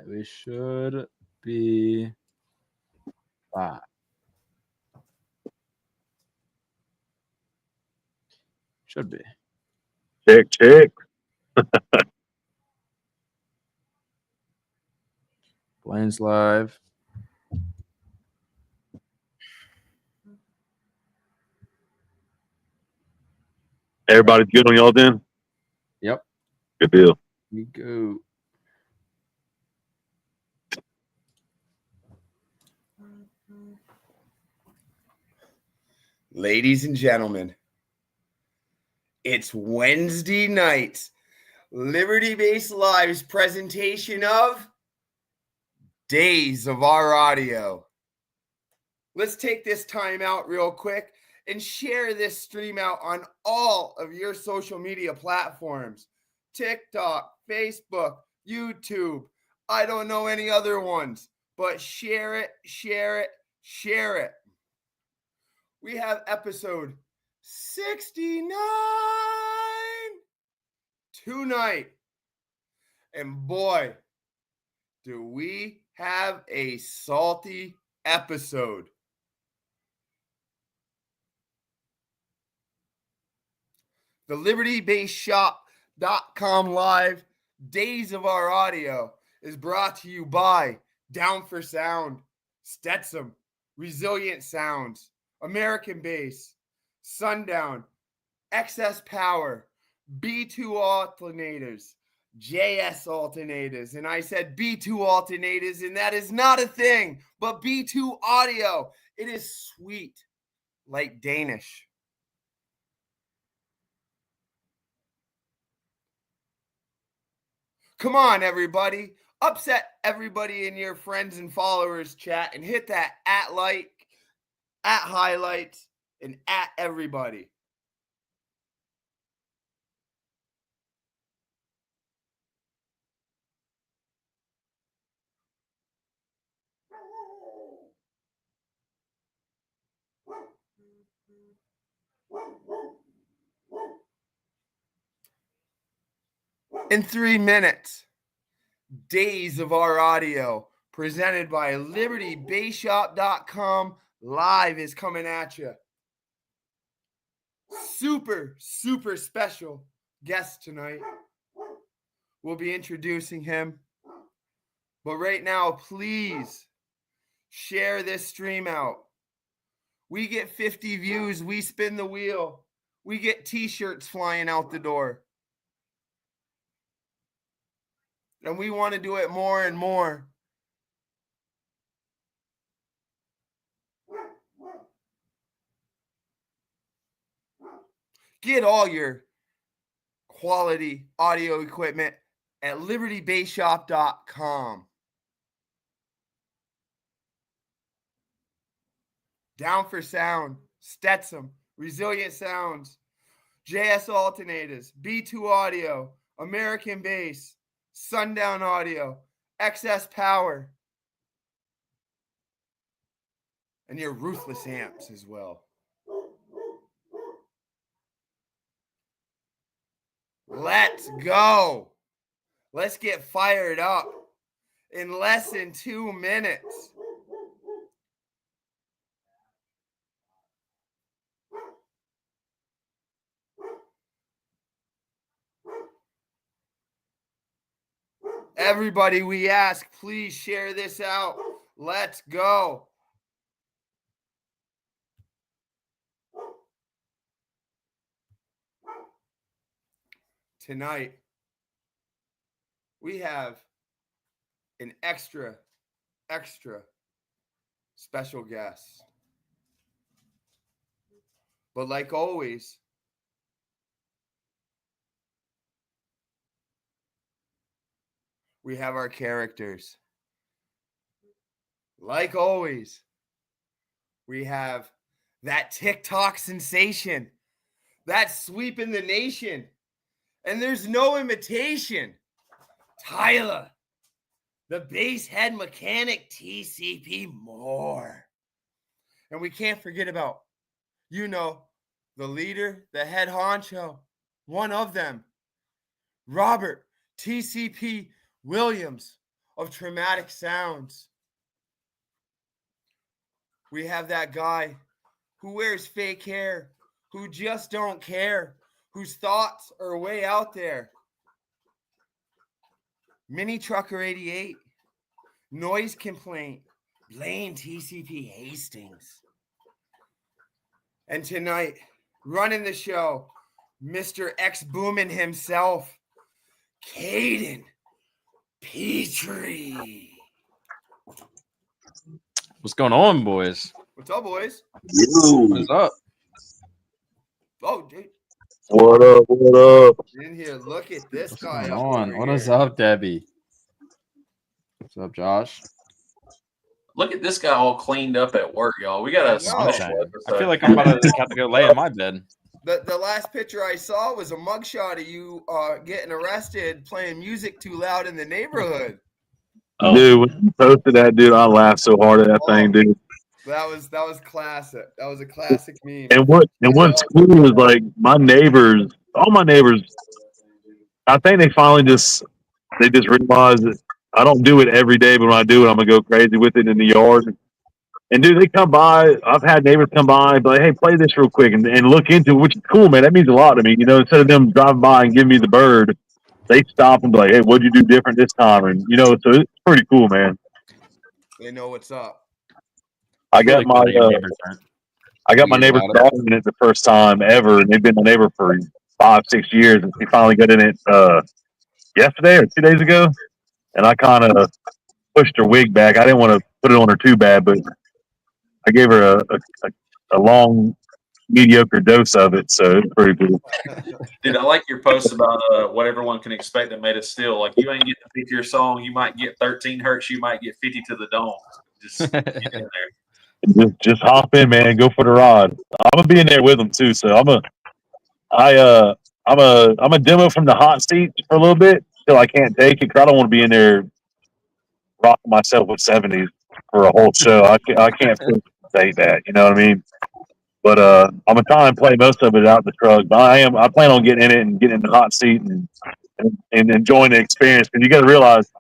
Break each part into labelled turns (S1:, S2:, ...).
S1: we should be live. Should be.
S2: Check.
S1: Blaine's live.
S2: Everybody's good on y'all then?
S1: Yep.
S2: Good deal.
S1: We go.
S3: Ladies and gentlemen, it's Wednesday night, Liberty Base Live's presentation of Days of Our Audio. Let's take this time out real quick and share this stream out on all of your social media platforms. TikTok, Facebook, YouTube. I don't know any other ones, but share it. We have episode 69 tonight. And boy, do we have a salty episode. The LibertyBaseShop.com live Days of Our Audio is brought to you by Down for Sound, Stetson, Resilient Sounds, American Bass, Sundown, Excess Power, B2 Alternators, JS Alternators. And I said B2 Alternators, and that is not a thing, but B2 Audio. It is sweet, like Danish. Come on, everybody. Upset everybody in your friends and followers chat and hit that @ highlights, and @ everybody. In 3 minutes, Days of Our Audio, presented by LibertyBaseShop.com, live is coming at you. Super special guest tonight. We'll be introducing him. But right now, please share this stream out. We get 50 views. We spin the wheel. We get t-shirts flying out the door. And we want to do it more and more. Get all your quality audio equipment at LibertyBaseShop.com. Down for Sound, Stetson, Resilient Sounds, JS Alternators, B2 Audio, American Bass, Sundown Audio, Excess Power, and your Ruthless amps as well. Let's go. Let's get fired up in less than 2 minutes. Everybody, we ask, please share this out. Let's go. Tonight, we have an extra special guest. But like always, we have our characters. Like always, we have that TikTok sensation, that sweeping the nation, and there's no imitation. Tyler, the bass head mechanic, TCP Moore. And we can't forget about, the leader, the head honcho, one of them, Robert TCP Williams, of traumatic sounds. We have that guy who wears fake hair, who just don't care, whose thoughts are way out there. Mini Trucker 88, noise complaint, Blaine TCP Hastings. And tonight, running the show, Mr. X Boomin himself, Caden Petrie.
S1: What's going on, boys?
S3: What's up, boys?
S1: What is up?
S3: Oh, dude.
S2: What up? What up?
S3: In here, look at this
S1: What's
S3: guy.
S1: going
S3: up
S1: on?
S3: over
S1: What
S3: here.
S1: is up, Debbie? What's up, Josh?
S4: Look at this guy all cleaned up at work, y'all. We got a special episode.
S1: I feel like I'm about to have to go lay in my bed.
S3: The last picture I saw was a mugshot of you getting arrested playing music too loud in the neighborhood.
S2: Dude, when you posted that, dude, I laughed so hard at that thing, dude.
S3: That was classic. That was a classic meme.
S2: And what's cool is like my neighbors, all my neighbors, I think they finally just realized that I don't do it every day, but when I do it, I'm gonna go crazy with it in the yard. And dude, they come by. I've had neighbors come by and be like, "Hey, play this real quick," and look into it, which is cool, man. That means a lot to me. You know, instead of them driving by and giving me the bird, they stop and be like, "Hey, what'd you do different this time?" And you know, so it's pretty cool, man.
S3: They know what's up.
S2: I got my neighbor's
S1: about it.
S2: daughter in it the first time ever, and they've been my neighbor for 5-6 years, and she finally got in it yesterday or 2 days ago, and I kind of pushed her wig back. I didn't want to put it on her too bad, but I gave her a long, mediocre dose of it, so it's pretty cool.
S4: Dude, I like your post about what everyone can expect that made it still. Like, you ain't get to pick your song. You might get 13 hertz. You might get 50 to the dome. Just get in there.
S2: Just hop in, man. Go for the ride. I'm gonna be in there with them too, so I'm a demo from the hot seat for a little bit till I can't take it because I don't want to be in there rocking myself with 70s for a whole show. I can't say that, you know what I mean? But I'm gonna try and play most of it out the truck. But I plan on getting in it and getting in the hot seat and enjoying the experience. Because you got to realize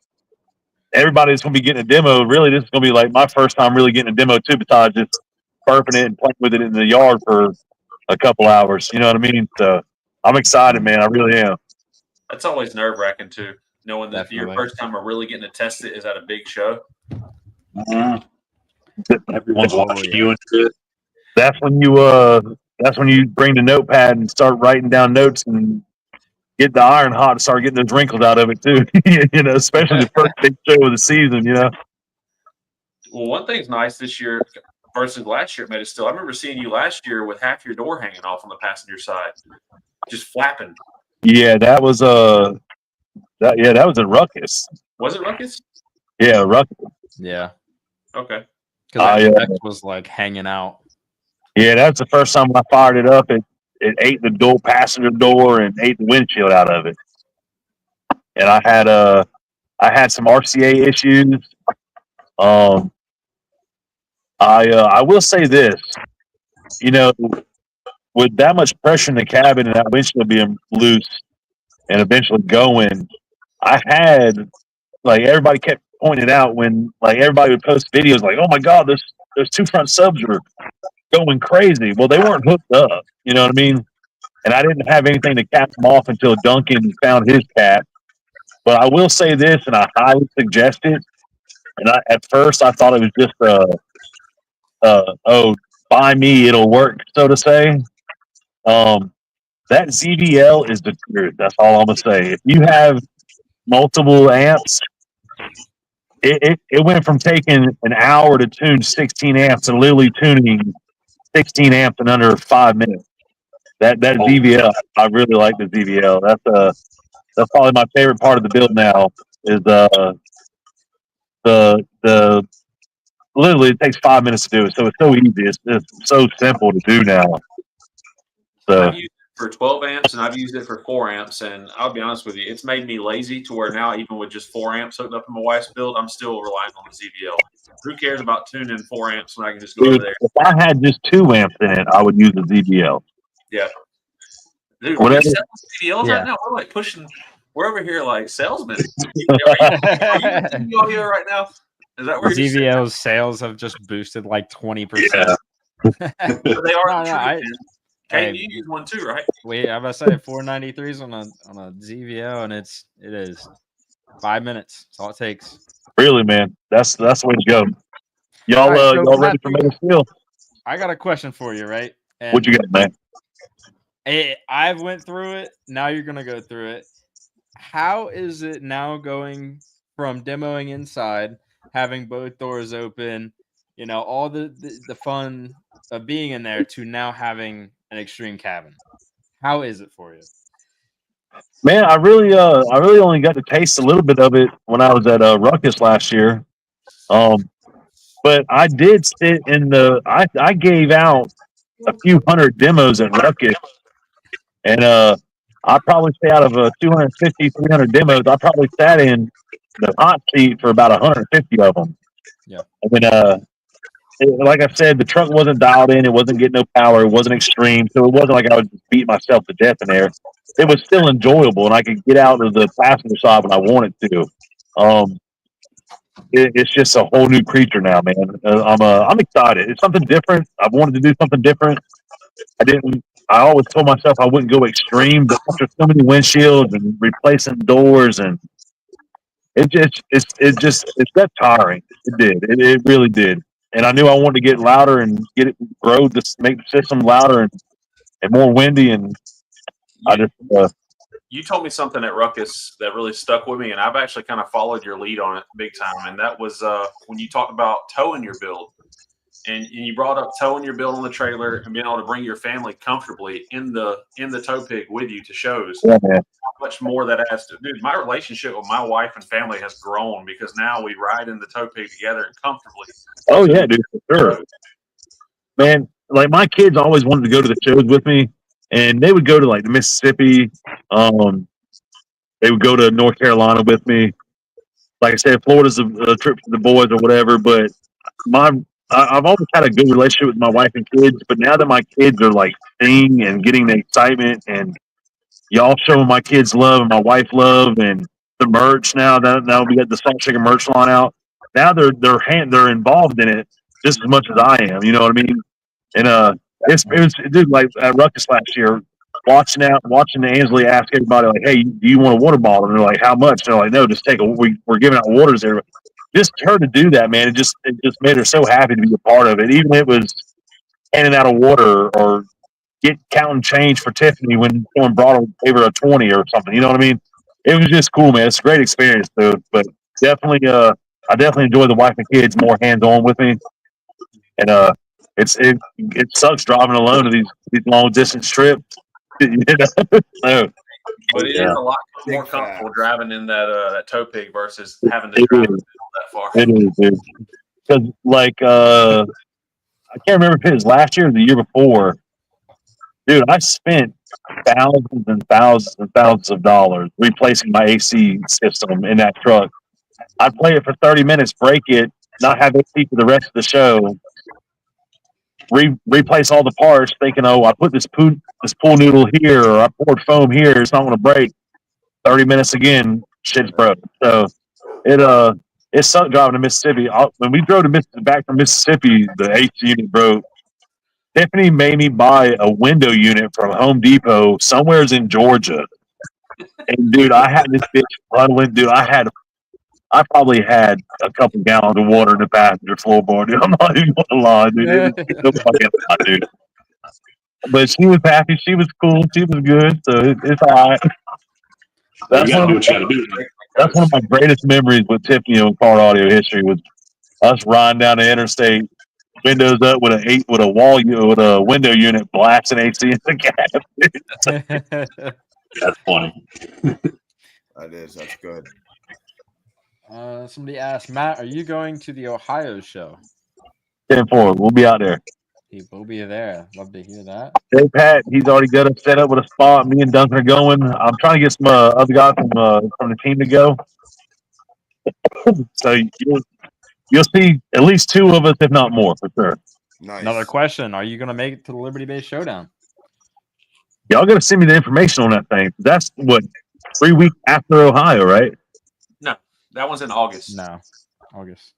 S2: everybody's gonna be getting a demo. Really, this is gonna be like my first time really getting a demo too. Besides just burping it and playing with it in the yard for a couple hours. You know what I mean? So I'm excited, man. I really am.
S4: That's always nerve-wracking, too, knowing that your
S1: Definitely.
S4: first time of really getting to test it is at a big show.
S2: Everyone's
S1: Oh,
S2: watching
S1: yeah.
S2: you and shit. That's when you bring the notepad and start writing down notes and get the iron hot and start getting those wrinkles out of it too. You know, especially the first big show of the season. You know.
S4: Well, one thing's nice this year versus last year, it made it still. I remember seeing you last year with half your door hanging off on the passenger side, just flapping.
S2: Yeah, that was a ruckus.
S4: Was it Ruckus?
S2: Yeah, ruckus.
S1: Yeah,
S4: Okay.
S1: because that was like hanging out.
S2: Yeah, that's the first time when I fired it up. It ate the passenger door and ate the windshield out of it. And I had some RCA issues. I will say this, you know, with that much pressure in the cabin and that windshield being loose and eventually going, I had like everybody kept pointing out when like everybody would post videos like, "Oh my God, those two front subs are going crazy." Well, they weren't hooked up, you know what I mean? And I didn't have anything to cap them off until Duncan found his cap. But I will say this, and I highly suggest it. And at first I thought it was just by me it'll work, so to say. That ZVL is the truth. That's all I'm gonna say. If you have multiple amps, it went from taking an hour to tune 16 amps to literally tuning 16 amps in under 5 minutes. That ZVL, I really like the ZVL. That's probably my favorite part of the build now. Is the literally it takes 5 minutes to do it, so it's so easy. It's so simple to do now. So
S4: I've used it for 12 amps and I've used it for 4 amps, and I'll be honest with you, it's made me lazy to where now even with just 4 amps hooked up in my wife's build, I'm still relying on the ZVL. Who cares about tuning 4 amps when I can just go over there?
S2: If I had just 2 amps in it, I would use the ZVL.
S4: Yeah. Dude,
S2: Whatever.
S4: we sell ZVLs
S1: Yeah.
S4: right now. We're like pushing We're over here like salesmen. Are you in the audio right now? Is that where you're sitting?
S1: ZVL's sales have just boosted like 20%.
S2: Yeah.
S4: So they are
S1: No,
S4: the
S1: no,
S4: truth.
S1: hey,
S4: Kate, you use one too, right?
S1: I'm about to say 493s on a ZVL, and it is 5 minutes. That's all it takes.
S2: Really, man. That's the way to go. Y'all,
S1: All right, so
S2: y'all ready for
S1: Matthew,
S2: Mega Steel?
S1: I got a question for you, right? And
S2: What you got, man?
S1: I've went through it. Now you're gonna go through it. How is it now going from demoing inside, having both doors open, all the fun of being in there, to now having an extreme cabin? How is it for you?
S2: Man, I really only got to taste a little bit of it when I was at Ruckus last year. But I did sit in I gave out a few hundred demos at Ruckus, and I probably say out of 250, 300 demos, I probably sat in the hot seat for about 150 of them.
S1: Yeah.
S2: And then, like I said, the truck wasn't dialed in. It wasn't getting no power. It wasn't extreme. So it wasn't like I was just beating myself to death in there. It was still enjoyable, and I could get out of the passenger side when I wanted to. It's just a whole new creature now, man. I'm excited. It's something different. I wanted to do something different. I always told myself I wouldn't go extreme, but after so many windshields and replacing doors, and it got tiring. It did. It really did. And I knew I wanted to get louder and get it grow to make the system louder and more windy. And I just
S4: you told me something at Ruckus that really stuck with me, and I've actually kind of followed your lead on it big time. And that was when you talked about towing your build, and you brought up towing your build on the trailer and being able to bring your family comfortably in the tow pig with you to shows.
S2: Yeah, man.
S4: How much more that adds to, dude. My relationship with my wife and family has grown because now we ride in the tow pig together and comfortably.
S2: Oh yeah, dude, for sure. Man, like my kids always wanted to go to the shows with me, and they would go to like the Mississippi. They would go to North Carolina with me. Like I said, Florida's a trip for the boys or whatever. But I've always had a good relationship with my wife and kids. But now that my kids are like seeing and getting the excitement, and y'all showing my kids love and my wife love, and the merch now we got the Salt Shaker merch line out. Now they're involved in it just as much as I am. You know what I mean? And it was dude, like at Ruckus last year, watching Ansley ask everybody like, "Hey, do you want a water bottle?" And they're like, "How much?" They're like, "No, just take we're giving out waters there." Just her to do that, man, it just made her so happy to be a part of it. Even if it was handing out a water or counting change for Tiffany when someone gave her a 20 or something. You know what I mean? It was just cool, man. It's a great experience, dude. But definitely, I definitely enjoy the wife and kids more hands on with me, and it sucks driving alone to these long distance trips. You know? So,
S4: But it is a lot more comfortable driving in that tow pig versus having to drive that far.
S2: It is, dude. Because like I can't remember if it was last year or the year before. Dude, I spent thousands and thousands and thousands of dollars replacing my AC system in that truck. I'd play it for 30 minutes, break it, not have AC for the rest of the show, replace all the parts, thinking, "Oh, I put this pool noodle here, or I poured foam here. It's not going to break." 30 minutes again, shit's broke. So it sucked driving to Mississippi. When we drove back from Mississippi, the AC unit broke. Tiffany made me buy a window unit from Home Depot somewheres in Georgia. And dude, I had this bitch puddling. Dude, I probably had a couple gallons of water in the passenger floorboard. Dude, I'm not even gonna lie, dude. It was no fucking lie, dude. But she was happy. She was cool. She was good. So it's all right. That's one of my greatest memories with Tiffany on Car Audio history was us riding down the interstate, windows up with a window unit blasting AC in the cab.
S5: That's funny.
S3: That's good.
S1: Somebody asked, Matt, are you going to the Ohio show?
S2: 10-4. We'll be out there.
S1: He will be there. Love to hear that.
S2: Hey, Pat, he's already got us set up with a spot. Me and Duncan are going. I'm trying to get some other guys from the team to go. So you'll see at least two of us, if not more, for sure.
S3: Nice.
S1: Another question. Are you going to make it to the Liberty Base Showdown?
S2: Y'all got to send me the information on that thing. That's what 3 weeks after Ohio, right?
S4: No, that one's in August.
S1: No, August.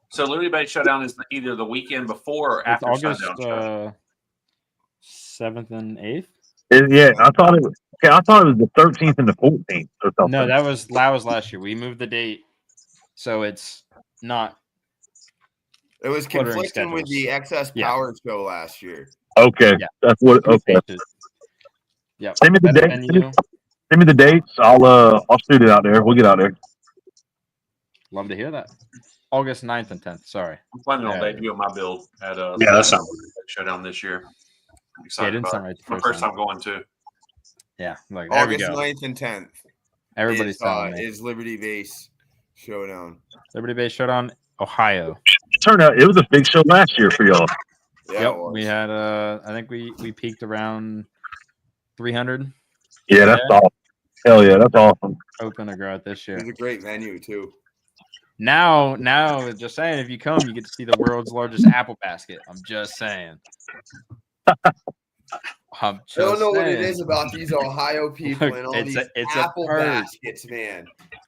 S4: So Liberty Bay Showdown is either the weekend before or
S1: It's
S4: after
S1: August
S4: Sundown Show.
S1: 7th and 8th.
S2: Yeah, I thought it was. Yeah, I thought it was the 13th and the 14th or something.
S1: No, that was last year. We moved the date, so it's not.
S3: It was
S1: Fluttering
S3: conflicting with the XS
S1: Yeah.
S3: Power Show last year.
S2: Okay,
S1: Yeah.
S2: that's what. Okay,
S1: Yeah.
S2: send me the
S1: Better
S2: dates.
S1: venue.
S2: Send me the dates. I'll shoot it out there. We'll get out there.
S1: Love to hear that. August 9th and 10th. Sorry.
S4: I'm planning on
S1: Yeah.
S4: debuting my build at
S5: Yeah, that sounds
S4: Showdown this year. I'm
S1: Yeah, it
S4: excited
S1: didn't
S4: about
S1: sound
S4: it.
S1: right the
S4: My
S1: first
S4: first
S1: time.
S4: time going to.
S1: Yeah, like there we
S3: August
S1: go.
S3: 9th and 10th
S1: Everybody's telling me.
S3: is Liberty Base Showdown.
S1: Liberty Bay Showdown, Ohio.
S2: It turned out it was a big show last year for y'all.
S3: Yeah,
S1: Yep,
S3: it was.
S1: we had I think we peaked around 300
S2: Yeah, that's awesome. Hell yeah, that's awesome.
S1: open to grow out this
S3: It
S1: year.
S3: was a great venue too.
S1: Now, just saying, if you come, you get to see the world's largest apple basket. I'm just saying.
S3: I don't know what it is about these Ohio people and all
S1: It's
S3: these
S1: a
S3: apple
S1: purge.
S3: baskets, man.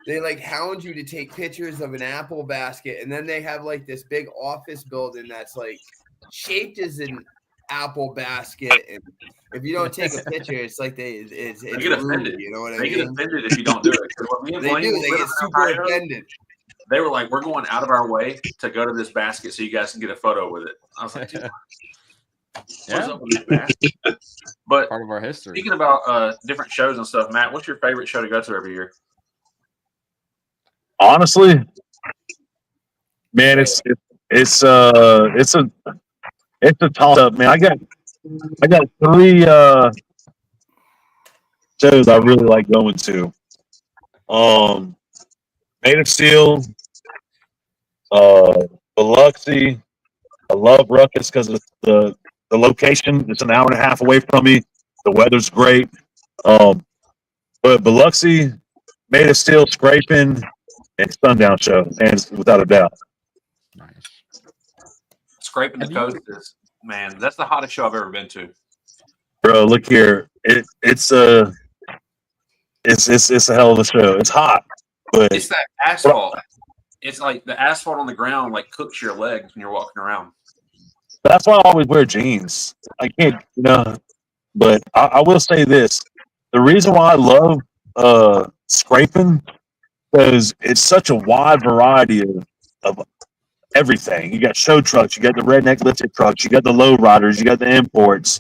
S3: They like hound you to take pictures of an apple basket, and then they have like this big office building that's like shaped as an apple basket. And if you don't take a picture, it's like it's
S4: get
S3: rude.
S4: offended.
S3: You know what I
S4: They get
S3: mean?
S4: offended if you don't do it. 'Cause when me and
S3: They
S4: Blaine
S3: do.
S4: were
S3: They
S4: living
S3: get
S4: in
S3: super
S4: Ohio,
S3: offended.
S4: they were like, "We're going out of our way to go to this basket so you guys can get a photo with it." I was like, "Dude, what's
S1: Yeah,
S4: up with this basket?" But
S1: part of our history.
S4: speaking about different shows and stuff, Matt, what's your favorite show to go to every year?
S2: Honestly, man, it's a toss up, man. I got 3 shows I really like going to. Made of Steel, Biloxi. I love Ruckus because of the location. It's an hour and a half away from me. The weather's great. But Biloxi, Made of Steel, Scraping, and Sundown Show, and without a doubt.
S1: Nice.
S4: Scraping the
S1: Have
S4: Coast is, man, that's the hottest show I've ever been to.
S2: Bro, look here. It's a hell of a show. It's hot, but
S4: It's that asphalt. It's like the asphalt on the ground like cooks your legs when you're walking around.
S2: that's why I always wear jeans. I can't, but I will say this. The reason why I love scraping because it's such a wide variety of everything. You got show trucks, you got the redneck lifted trucks, you got the low riders, you got the imports.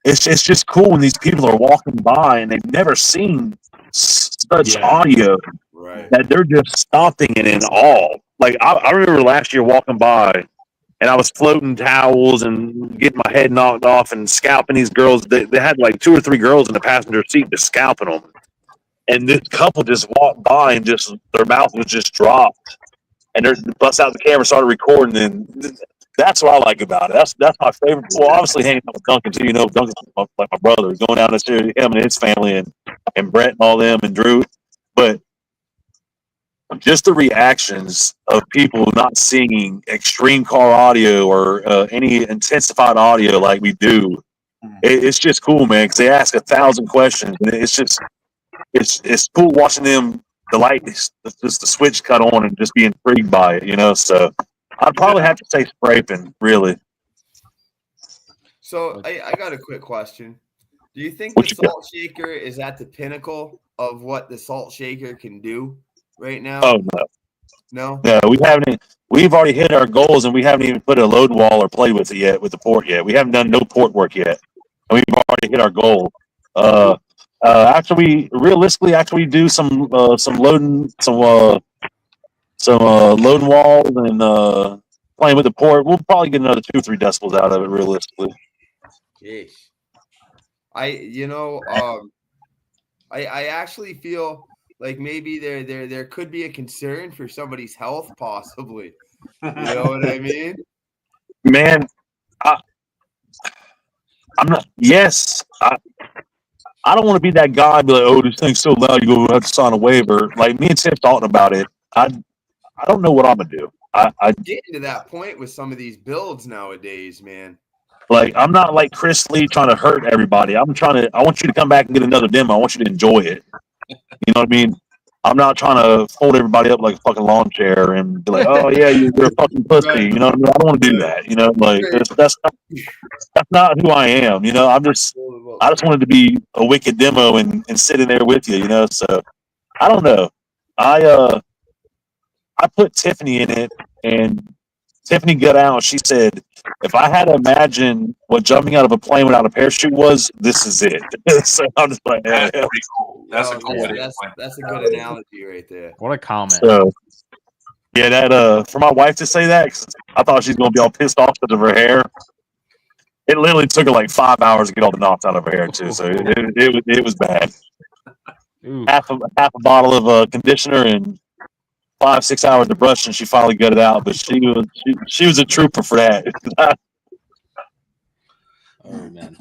S2: It's just cool when these people are walking by and they've never seen such audio
S3: Right.
S2: that they're just stopping it in awe. Like I remember last year walking by and I was floating towels and getting my head knocked off and scalping these girls. They had like 2 or 3 girls in the passenger seat just scalping them. And this couple just walked by and just their mouth was just dropped. And they bust out the camera, started recording, and that's what I like about it. That's my favorite. Well, obviously hanging out with Duncan too. Duncan's like my brother. Going down to see him and his family, and Brett and all them, and Drew. But just the reactions of people not seeing extreme car audio or any intensified audio like we do, it's just cool, man. Because they ask 1,000 questions, and it's cool watching them. The light, just the switch cut on, and just be intrigued by it, So I'd probably have to say scraping, really.
S3: So I got a quick question. Do you think the salt shaker is at the pinnacle of what the salt shaker can do right now?
S2: Oh no,
S3: No?
S2: we've already hit our goals, and we haven't even put a load wall or played with it yet with the port yet. We haven't done no port work yet, and we've already hit our goal. After we do some loading, some loading walls and playing with the port, we'll probably get another 2 or 3 decibels out of it realistically.
S3: Jeez. I actually feel like maybe there could be a concern for somebody's health, possibly. You know what I mean?
S2: Man, I'm not. Yes, I don't want to be that guy. Be like, oh, this thing's so loud, you go have to sign a waiver. Like me and Tim talking about it. I don't know what I'm gonna do. I
S3: Getting to that point with some of these builds nowadays, man.
S2: Like, I'm not like Chris Lee trying to hurt everybody. I want you to come back and get another demo. I want you to enjoy it. You know what I mean? I'm not trying to fold everybody up like a fucking lawn chair and be like, oh yeah, you're a fucking pussy.
S3: Right.
S2: You know what I mean? I don't want to do that. You know, like that's not who I am. You know, I just wanted to be a wicked demo and sit in there with you. You know, so I don't know. I put Tiffany in it, and Tiffany got out. She said, if I had to imagine what jumping out of a plane without a parachute was, this is it. So I'm just like,
S4: That's pretty cool. That's a cool
S3: That's a good analogy right there.
S1: What a comment.
S2: So yeah, that for my wife to say that, 'cause I thought she's gonna be all pissed off because of her hair. It literally took her like 5 hours to get all the knots out of her hair too. So it was bad.
S1: Ooh.
S2: Half a bottle of conditioner and 5-6 hours to brush, and she finally got it out. But she was a trooper for that.
S1: Oh man.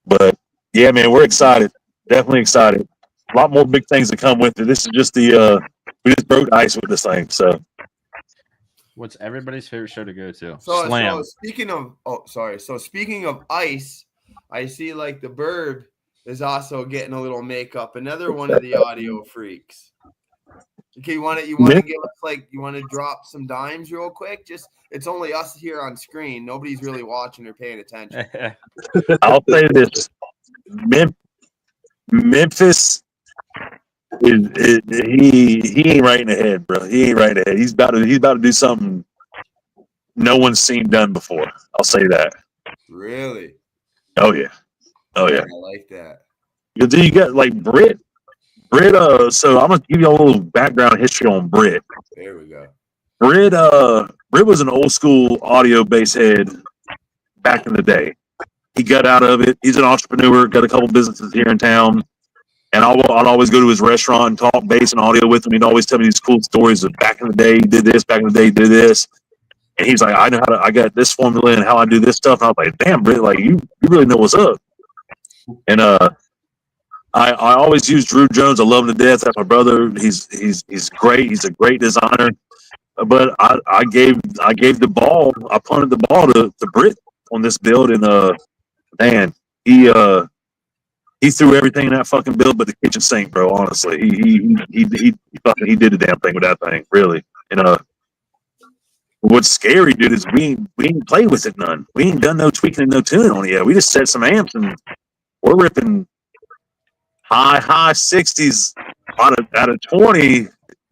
S2: But yeah, man, we're excited. Definitely excited. A lot more big things to come with it. This is just we just broke ice with this thing. So
S1: What's everybody's favorite show to go to?
S3: So
S1: Slam.
S3: speaking of ice, I see like the Burb is also getting a little makeup. Another one of the audio freaks. Okay, you want to give us you want to drop some dimes real quick? Just it's only us here on screen. Nobody's really watching or paying attention.
S2: I'll say this: Memphis he ain't right in the head, bro. He ain't right in the head. He's about to do something no one's seen done before. I'll say that.
S3: Really?
S2: Oh yeah. Oh yeah.
S3: I like that.
S2: You got like Britt. So I'm gonna give you a little background history on Britt.
S3: There we go.
S2: Britt was an old school audio bass head back in the day. He got out of it. He's an entrepreneur, got a couple businesses here in town. And I'd always go to his restaurant and talk bass and audio with him. He'd always tell me these cool stories of back in the day he did this, back in the day he did this. And he's like, I got this formula and how I do this stuff. And I was like, damn, Britt, like you really know what's up. And I always use Drew Jones. I love him to death. That's my brother. He's great. He's a great designer. But I gave the ball. I punted the ball to Britt on this build, and man, he threw everything in that fucking build but the kitchen sink, bro. Honestly, he did the damn thing with that thing, really. And what's scary, dude, is we ain't played with it none. We ain't done no tweaking and no tuning on it yet. We just set some amps and we're ripping high 60s out of 20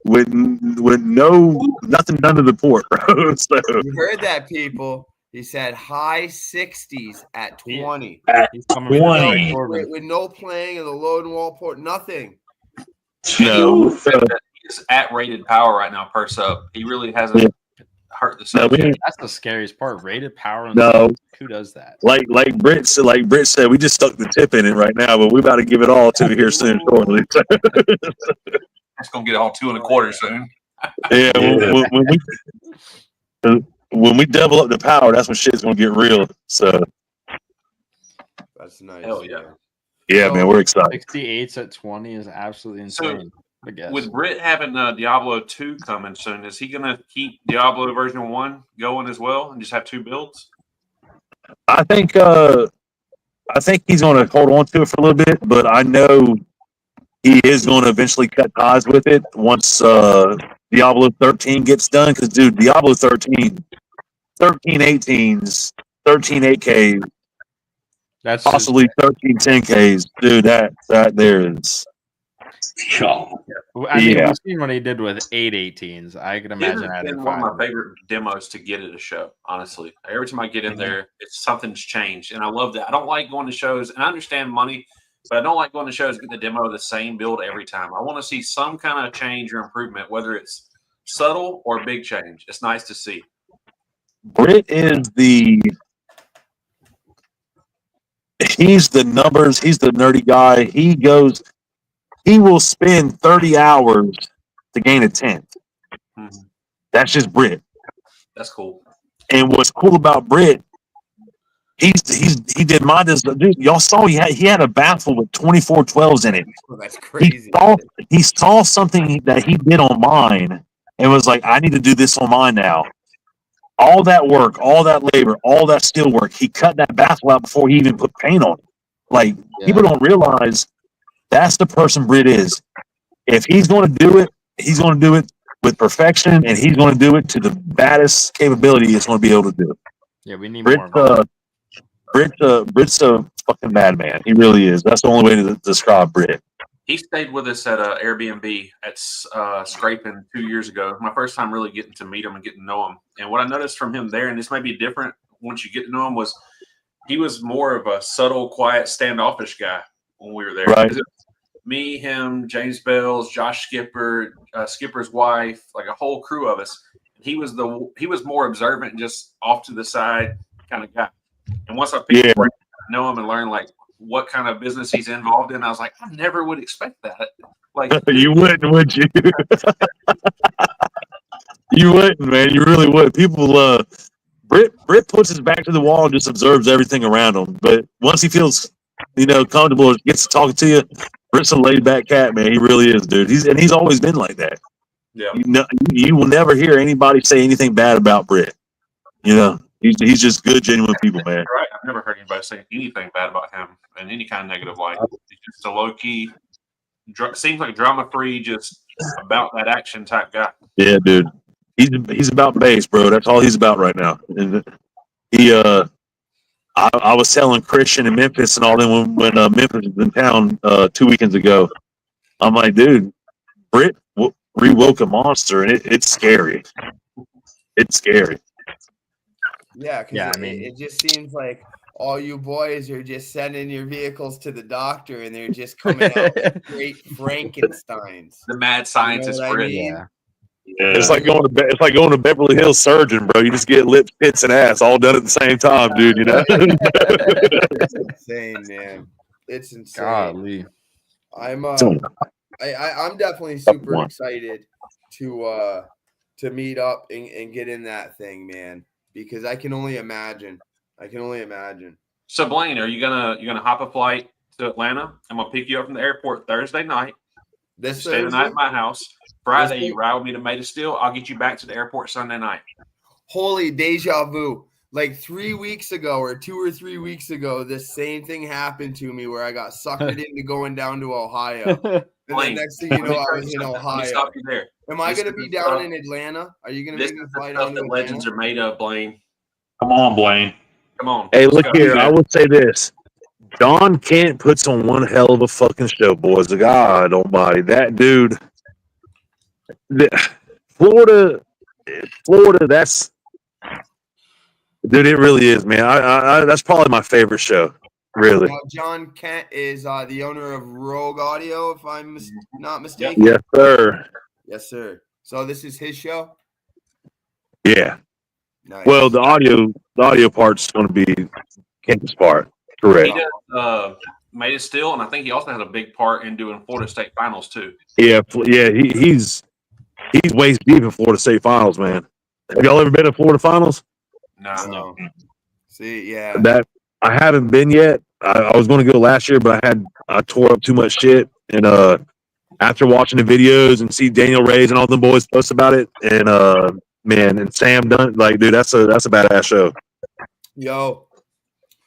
S2: with nothing done to the port, bro. So,
S3: you heard that, people. He said high 60s at 20.
S1: He's coming
S2: 20.
S3: With no playing of the load and wall port, nothing.
S2: no.
S4: He's at rated power right now per sub. He really hasn't hurt the sub.
S1: That's the scariest part. Rated power.
S2: No.
S1: Who does that?
S2: Like Britt said, we just stuck the tip in it right now, but we about to give it all to here soon, shortly.
S4: It's gonna get all 2 1/4 soon.
S2: Yeah, when we double up the power, that's when shit's gonna get real. So
S3: that's nice.
S4: Hell yeah.
S2: Yeah, man, we're excited.
S1: 68s at 20 is absolutely insane. I guess.
S4: With Britt having Diablo 2 coming soon, is he gonna keep Diablo version 1 going as well and just have 2 builds?
S2: I think he's going to hold on to it for a little bit, but I know he is going to eventually cut ties with it once Diablo 13 gets done. Because, dude, Diablo 13 18s, 13 8Ks,
S1: that's
S2: possibly 13 10Ks. Dude, that there is.
S1: I mean, we've seen what he did with 8 18s. I can imagine
S4: It's
S1: having
S4: been one of my favorite demos to get at a show, honestly. Every time I get in there, something's changed, and I love that. I don't like going to shows, and I understand money, but I don't like going to shows and getting the demo of the same build every time. I want to see some kind of change or improvement, whether it's subtle or big change. It's nice to see.
S2: Britt is he's the numbers, he's the nerdy guy. He will spend 30 hours to gain a 10th.
S4: Mm-hmm.
S2: That's just Britt.
S4: That's cool.
S2: And what's cool about Britt, he did my design. Dude, y'all saw he had a baffle with 24 12s in it.
S3: Oh, that's crazy.
S2: He saw something that he did on mine and was like, I need to do this on mine now. all that work, all that labor, all that steel work. He cut that baffle out before he even put paint on it. Like, people don't realize that's the person Britt is. If he's going to do it, he's going to do it with perfection, and he's going to do it to the baddest capability he's going to be able to do it.
S1: Yeah, we need
S2: Britt's,
S1: more.
S2: Britt's a fucking madman. He really is. That's the only way to describe Britt.
S4: He stayed with us at a Airbnb at Scraping 2 years ago. My first time really getting to meet him and getting to know him. And what I noticed from him there, and this may be different once you get to know him, was he was more of a subtle, quiet, standoffish guy when we were there.
S2: Right.
S4: Me, him, James Bells, Josh Skipper, Skipper's wife, like a whole crew of us. He was more observant and just off to the side kind of guy. And once I picked to know him and learn like what kind of business he's involved in, I was like, I never would expect that. Like,
S2: you wouldn't, would you? You wouldn't, man. You really would. People, Britt puts his back to the wall and just observes everything around him. But once he feels, comfortable and gets to talking to you, Britt's a laid back cat, man. He really is, dude. He's always been like that.
S4: Yeah.
S2: You will never hear anybody say anything bad about Britt. He's just good, genuine people, man.
S4: Right. I've never heard anybody say anything bad about him in any kind of negative light. He's just a low key, seems like drama free, just about that action type guy.
S2: Yeah, dude. He's about bass, bro. That's all he's about right now. And I was telling Christian in Memphis and all them when Memphis was in town 2 weekends ago. I'm like, dude, Britt rewoke a monster, and it's scary. It's scary.
S3: Yeah, because it just seems like all you boys are just sending your vehicles to the doctor, and they're just coming out with great Frankensteins.
S4: The mad scientist, Britt.
S1: Yeah.
S2: Yeah. It's like going to Beverly Hills Surgeon, bro. You just get lips, tits, and ass all done at the same time, dude.
S3: It's insane, man. It's insane.
S1: Golly.
S3: I'm definitely super excited to meet up and get in that thing, man. Because I can only imagine.
S4: So Blaine, are you gonna hop a flight to Atlanta? I'm gonna pick you up from the airport Thursday night. Stay the night at my house. Friday, you ride with me to Maida Steel. I'll get you back to the airport Sunday night.
S3: Holy deja vu. Like 3 weeks ago or 2 or 3 weeks ago, this same thing happened to me where I got suckered into going down to Ohio. And the next thing you know, I was in Ohio.
S4: Stop you there.
S3: Am I going to be down in Atlanta? Are you going to make me fly down to Atlanta?
S4: Legends are made of, Blaine.
S2: Come on, Blaine.
S4: Come on.
S2: Hey, look here. I would say this. John Kent puts on one hell of a fucking show, boys. God almighty. That dude. Florida, that's... Dude, it really is, man. I that's probably my favorite show, really.
S3: John Kent is the owner of Rogue Audio, if I'm not mistaken.
S2: Yes, sir.
S3: Yes, sir. So this is his show?
S2: Yeah.
S3: Nice.
S2: Well, the audio part's going to be Kent's part. Correct.
S4: He does Maida Steel, and I think he also has a big part in doing Florida State Finals too.
S2: Yeah. He's waist deep in Florida State Finals, man. Have y'all ever been to Florida Finals?
S4: No.
S3: See, yeah.
S2: That I haven't been yet. I was going to go last year, but I tore up too much shit. And after watching the videos and see Daniel Reyes and all them boys post about it, and and Sam Dunn, like, dude, that's a badass show.
S3: Yo,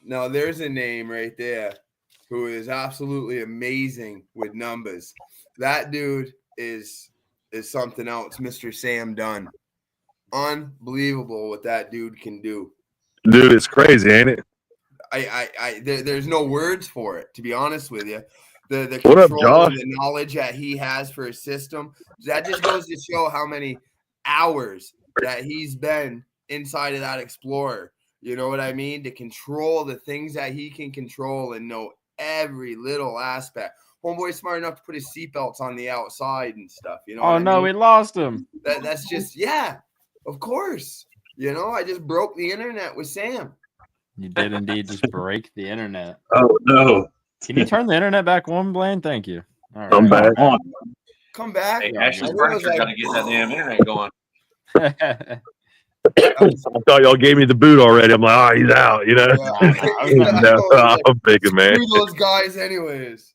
S3: now there's a name right there who is absolutely amazing with numbers. That dude is something else, Mr. Sam Dunn. Unbelievable what that dude can do.
S2: Dude, it's crazy, ain't it?
S3: There's no words for it, to be honest with you. The
S2: what up,
S3: control and
S2: Josh?
S3: the knowledge that he has for his system, that just goes to show how many hours that he's been inside of that Explorer. You know what I mean? To control the things that he can control and know every little aspect. Homeboy's smart enough to put his seatbelts on the outside and stuff. You know?
S1: Oh no, we lost him.
S3: That's just of course. You know, I just broke the internet with Sam.
S1: You did indeed just break the internet.
S2: Oh no!
S1: Can you turn the internet back on, Blaine? Thank you. All right.
S2: I'm back on.
S3: Come back.
S4: Hey, Ashley's furniture got to get that damn internet going.
S2: I thought y'all gave me the boot already. I'm like, he's out. You know.
S3: Yeah.
S2: I'm thinking, man.
S3: Screw those guys, anyways.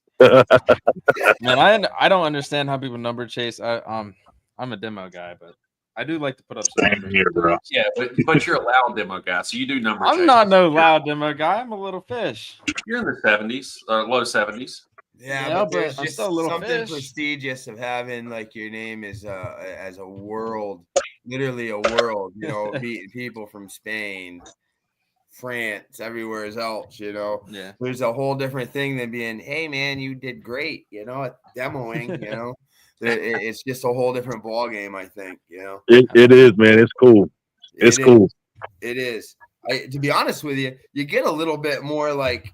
S1: Man, I don't understand how people number chase. I'm a demo guy, but I do like to put up some
S2: Same
S1: numbers.
S2: here, bro.
S4: Yeah, but you're a loud demo guy, so you do number
S1: I'm
S4: changes.
S1: not no loud demo guy. I'm a little fish.
S4: You're in the 70s, low 70s.
S3: Yeah,
S1: Yeah,
S3: but there's
S1: but I'm
S3: just
S1: still a little
S3: something
S1: fish.
S3: prestigious of having like your name is as a world, literally a world. You know, beating people from Spain, France, everywhere else. You know,
S1: Yeah.
S3: there's a whole different thing than being, hey man, you did great. You know, at demoing. You know, it's just a whole different ball game. I think. You know,
S2: It is, man. It's cool. It's cool.
S3: It is. To be honest with you, you get a little bit more like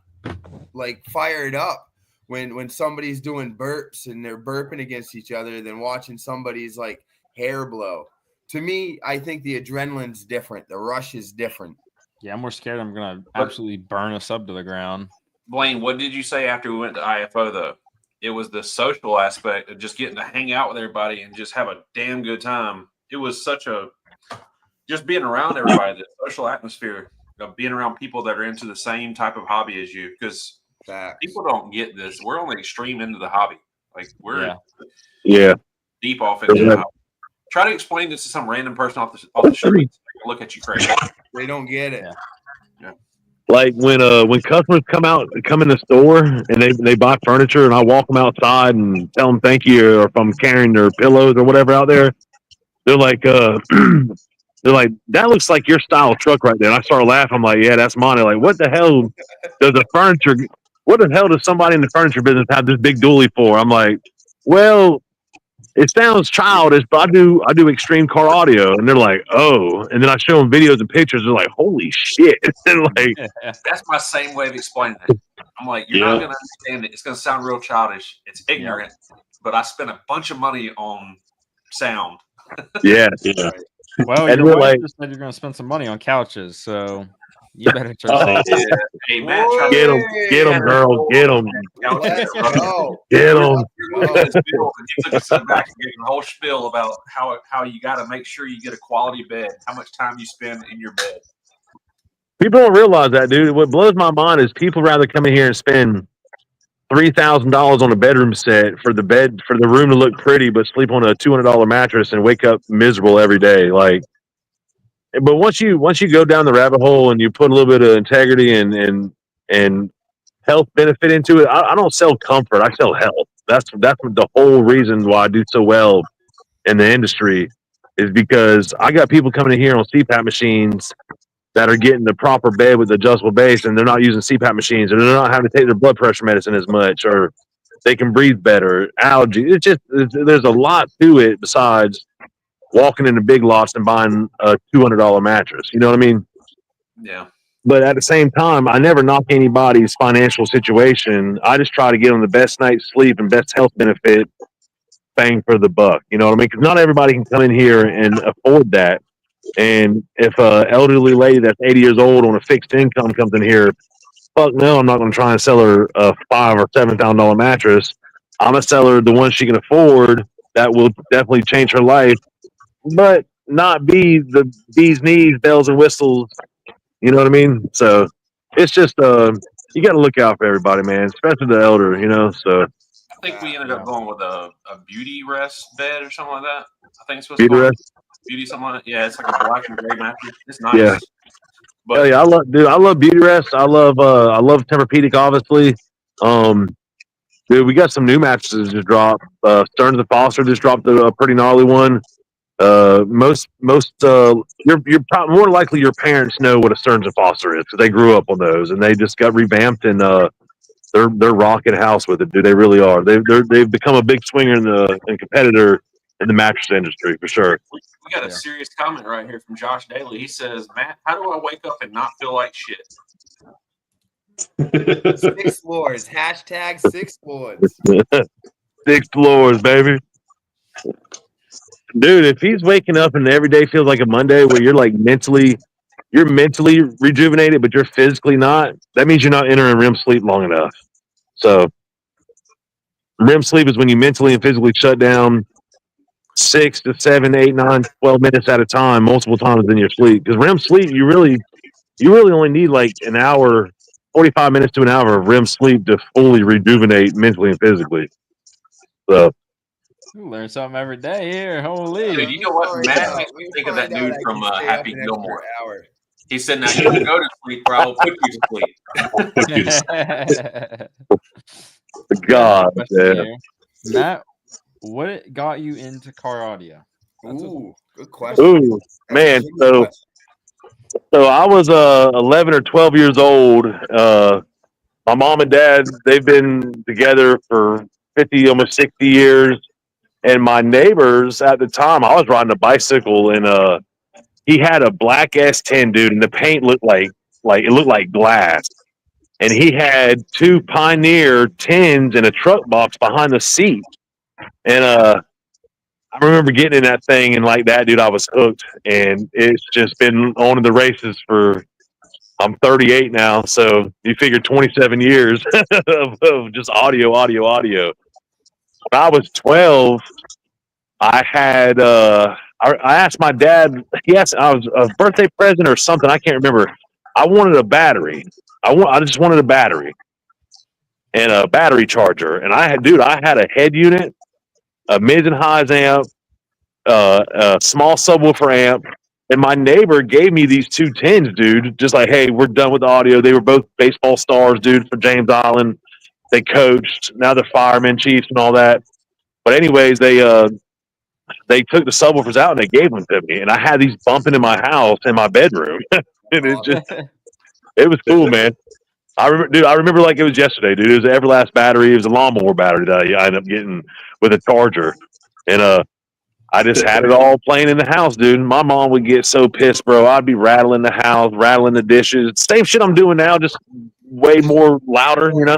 S3: fired up when somebody's doing burps and they're burping against each other than watching somebody's like hair blow. To me, I think the adrenaline's different. The rush is different.
S1: Yeah, I'm more scared I'm gonna absolutely burn a sub to the ground.
S4: Blaine, what did you say after we went to IFO though? It was the social aspect of just getting to hang out with everybody and just have a damn good time. It was such a just being around everybody, the social atmosphere of being around people that are into the same type of hobby as you, because people don't get this. We're only extreme into the hobby. Like we're deep off into the hobby. Try to explain this to some random person off the street. Look at you crazy.
S3: They don't get it.
S4: Yeah.
S2: Like when customers come in the store and they buy furniture and I walk them outside and tell them thank you, or if I'm carrying their pillows or whatever out there, they're like they're like, that looks like your style truck right there. And I start laughing. I'm like, yeah, that's mine. They're like, what the hell does somebody in the furniture business have this big dually for? I'm like, well, it sounds childish, but I do extreme car audio. And they're like, oh. And then I show them videos and pictures. They're like, holy shit. And like,
S4: that's my same way of explaining it. I'm like, you're not going to understand it. It's going to sound real childish. It's ignorant, but I spent a bunch of money on sound.
S2: Yeah.
S1: Well,
S2: and
S1: your wife just said you're going to spend some money on couches, so you better try to
S4: Hey, Matt,
S2: get them, girl, get them. Get them.
S4: He took us to the back and gave a whole spiel about how you got to make sure you get a quality bed, how much time you spend in your bed.
S2: People don't realize that, dude. What blows my mind is people rather come in here and spend $3,000 on a bedroom set for the room to look pretty, but sleep on a $200 mattress and wake up miserable every day. Like, but once you go down the rabbit hole and you put a little bit of integrity and health benefit into it, I don't sell comfort. I sell health. That's the whole reason why I do so well in the industry, is because I got people coming in here on CPAP machines that are getting the proper bed with adjustable base, and they're not using CPAP machines, or they're not having to take their blood pressure medicine as much, or they can breathe better. Allergy. There's a lot to it besides walking into Big Lots and buying a $200 mattress. You know what I mean?
S4: Yeah.
S2: But at the same time, I never knock anybody's financial situation. I just try to get them the best night's sleep and best health benefit bang for the buck. You know what I mean? Because not everybody can come in here and afford that. And if an elderly lady that's 80 years old on a fixed income comes in here, fuck no, I'm not going to try and sell her a $5,000 or $7,000 mattress. I'm going to sell her the one she can afford that will definitely change her life, but not be the bee's knees, bells and whistles. You know what I mean? So it's just you got to look out for everybody, man, especially the elder. You know, so
S4: I think we ended up going with a beauty rest bed or something like that. I think it's supposed to be beauty something like that. Yeah, it's like a black and gray mattress. It's nice.
S2: Yeah.
S4: But
S2: yeah, I love beauty rest. I love Tempur-Pedic, obviously. Dude, we got some new mattresses just dropped. Stearns and Foster just dropped a pretty gnarly one. You're probably more likely your parents know what a Stearns and Foster is because they grew up on those, and they just got revamped, and they're rocking house with it, dude. They really are. They've become a big swinger and competitor in the mattress industry for sure.
S4: We got a serious comment right here from Josh Daly. He says, Matt, how do I wake up and not feel like shit?
S3: 6 floors. Hashtag 6 floors.
S2: 6 floors, baby. Dude, if he's waking up and every day feels like a Monday where you're like mentally rejuvenated, but you're physically not, that means you're not entering REM sleep long enough. So REM sleep is when you mentally and physically shut down 6 to 7, 8, 9, 12 minutes at a time, multiple times in your sleep. Because REM sleep, you really only need like an hour, 45 minutes to an hour of REM sleep to fully rejuvenate mentally and physically. So
S1: You learn something every day here.
S4: Dude,
S1: Holy.
S4: you know what? Matt makes me think of that dude from Happy Gilmore. He said, "Now you will go to sleep, or I will put you to sleep."
S2: God,
S1: Question
S2: yeah.
S1: here. Matt, what got you into car audio?
S3: Ooh, good question.
S2: Ooh, man. So I was 11 or 12 years old. My mom and dad, they've been together for 50, almost 60 years. And my neighbors at the time, I was riding a bicycle, and he had a black S10, dude, and the paint looked like it looked like glass. And he had two Pioneer 10s in a truck box behind the seat. And I remember getting in that thing, and like that, dude, I was hooked. And it's just been on in the races for, I'm 38 now, so you figure 27 years of just audio. When I was 12, I had I asked my dad. He asked, I was a birthday present or something. I can't remember. I wanted a battery. I just wanted a battery and a battery charger. And I had a head unit, a mids and highs amp, a small subwoofer amp. And my neighbor gave me these 210s, dude. Just like, hey, we're done with the audio. They were both baseball stars, dude, for James Island. They coached. Now they're firemen, chiefs, and all that. But anyways, they took the subwoofers out and they gave them to me, and I had these bumping in my house in my bedroom, and it was cool, man. I remember like it was yesterday, dude. It was an Everlast battery. It was a lawnmower battery that I ended up getting with a charger, and I just had it all playing in the house, dude. My mom would get so pissed, bro. I'd be rattling the house, rattling the dishes. Same shit I'm doing now, just way more louder, you know.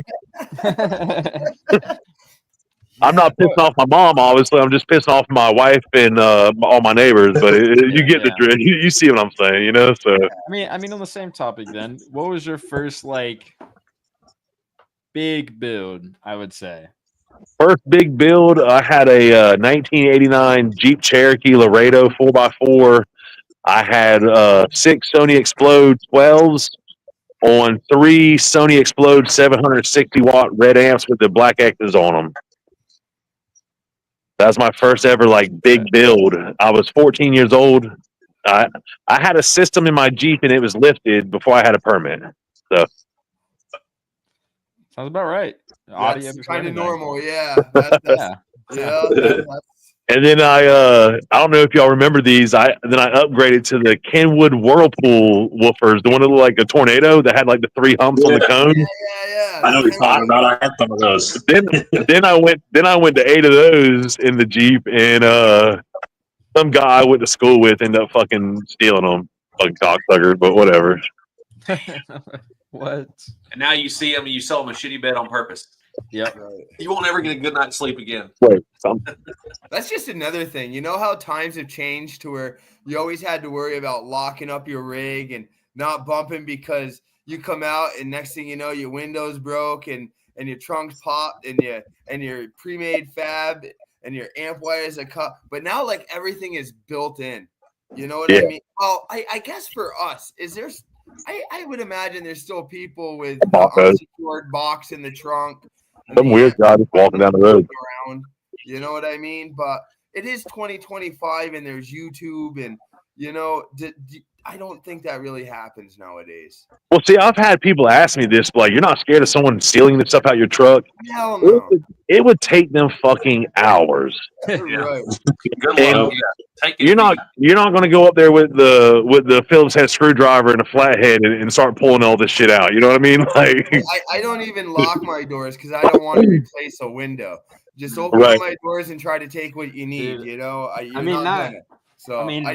S2: I'm not pissing off my mom, obviously. I'm just pissing off my wife and all my neighbors. But you get the drift. You see what I'm saying, you know? So
S1: I mean, on the same topic, then, what was your first like big build? I would say
S2: first big build, I had a 1989 Jeep Cherokee Laredo 4x4. I had 6 Sony Explode 12s on 3 Sony Explode 760-watt red amps with the black X's on them. That was my first ever like big build. I was 14 years old. I had a system in my Jeep and it was lifted before I had a permit. So
S1: sounds about right.
S3: Audio kind of normal, yeah.
S1: Yeah.
S2: And then I don't know if y'all remember these. I upgraded to the Kenwood Whirlpool woofers, the one that looked like a tornado that had like the 3 humps on the cone.
S3: Yeah.
S5: I know what you're talking about. I had some of those.
S2: Then I went to 8 of those in the Jeep, and some guy I went to school with ended up fucking stealing them, fucking cocksucker. But whatever.
S1: What?
S4: And now you see him and you sell him a shitty bed on purpose.
S1: Yep.
S3: Right.
S4: You won't ever get a good night's sleep again.
S2: Wait,
S3: That's just another thing. You know how times have changed to where you always had to worry about locking up your rig and not bumping because you come out and next thing you know your windows broke and your trunks popped and your pre-made fab and your amp wires are cut. But now like everything is built in. You know what I mean? Well, I guess for us, is there I would imagine there's still people with the unsecured box in the trunk.
S2: Some weird guy just walking down the road.
S3: Around, you know what I mean? But it is 2025 and there's YouTube and, you know, I don't think that really happens nowadays.
S2: Well, see, I've had people ask me this, like, you're not scared of someone stealing the stuff out your truck?
S3: Hell no.
S2: It would take them fucking hours.
S3: Right.
S4: Good luck.
S2: You're not going to go up there with the Phillips head screwdriver and a flathead and start pulling all this shit out. You know what I mean? Like,
S3: I don't even lock my doors because I don't want to replace a window. Just open my doors and try to take what you need. You know, I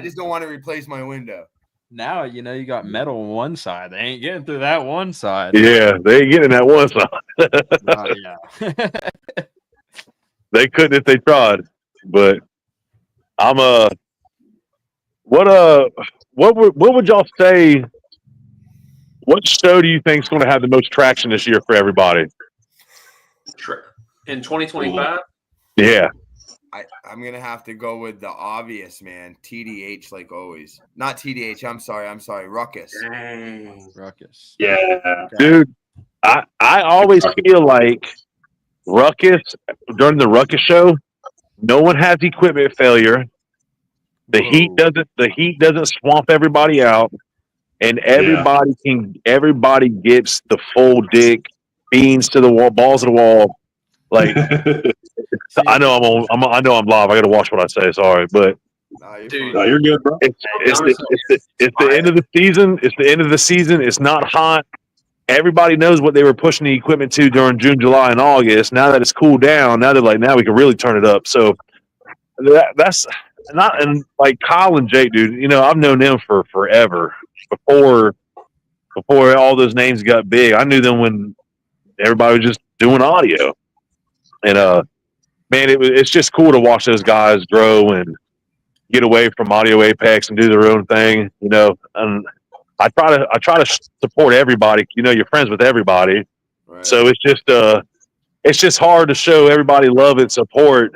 S3: just don't want to replace my window.
S1: Now, you know, you got metal on one side. They ain't getting through that one side.
S2: Yeah, they ain't getting that one side.
S1: Yeah.
S2: They couldn't if they tried. But I'm what would y'all say? What show do you think is going to have the most traction this year for everybody?
S4: In 2025?
S2: Yeah.
S3: I'm going to have to go with the obvious, man. TDH, like always. Not TDH. I'm sorry. Ruckus.
S4: Dang.
S1: Ruckus.
S5: Yeah.
S2: Dude, I always feel like Ruckus, during the Ruckus show, No one has equipment failure. The heat doesn't swamp everybody out, and everybody gets the full dick, beans to the wall, balls to the wall. Like
S1: See,
S2: I know I know I'm live. I got to watch what I say. Sorry, but
S3: Nah, you're
S4: Dude,
S5: No,
S3: fine.
S5: you're good, bro.
S2: it's the end of the season. It's the end of the season. It's not hot. Everybody knows what they were pushing the equipment to during June, July, and August. Now that it's cooled down, now they're like, now we can really turn it up. So that's not, and like Kyle and Jake, dude. You know, I've known them for forever. Before all those names got big, I knew them when everybody was just doing audio. And man, it's just cool to watch those guys grow and get away from Audio Apex and do their own thing. You know, and I try to support everybody. You know, you're friends with everybody,
S3: Right.
S2: so it's just hard to show everybody love and support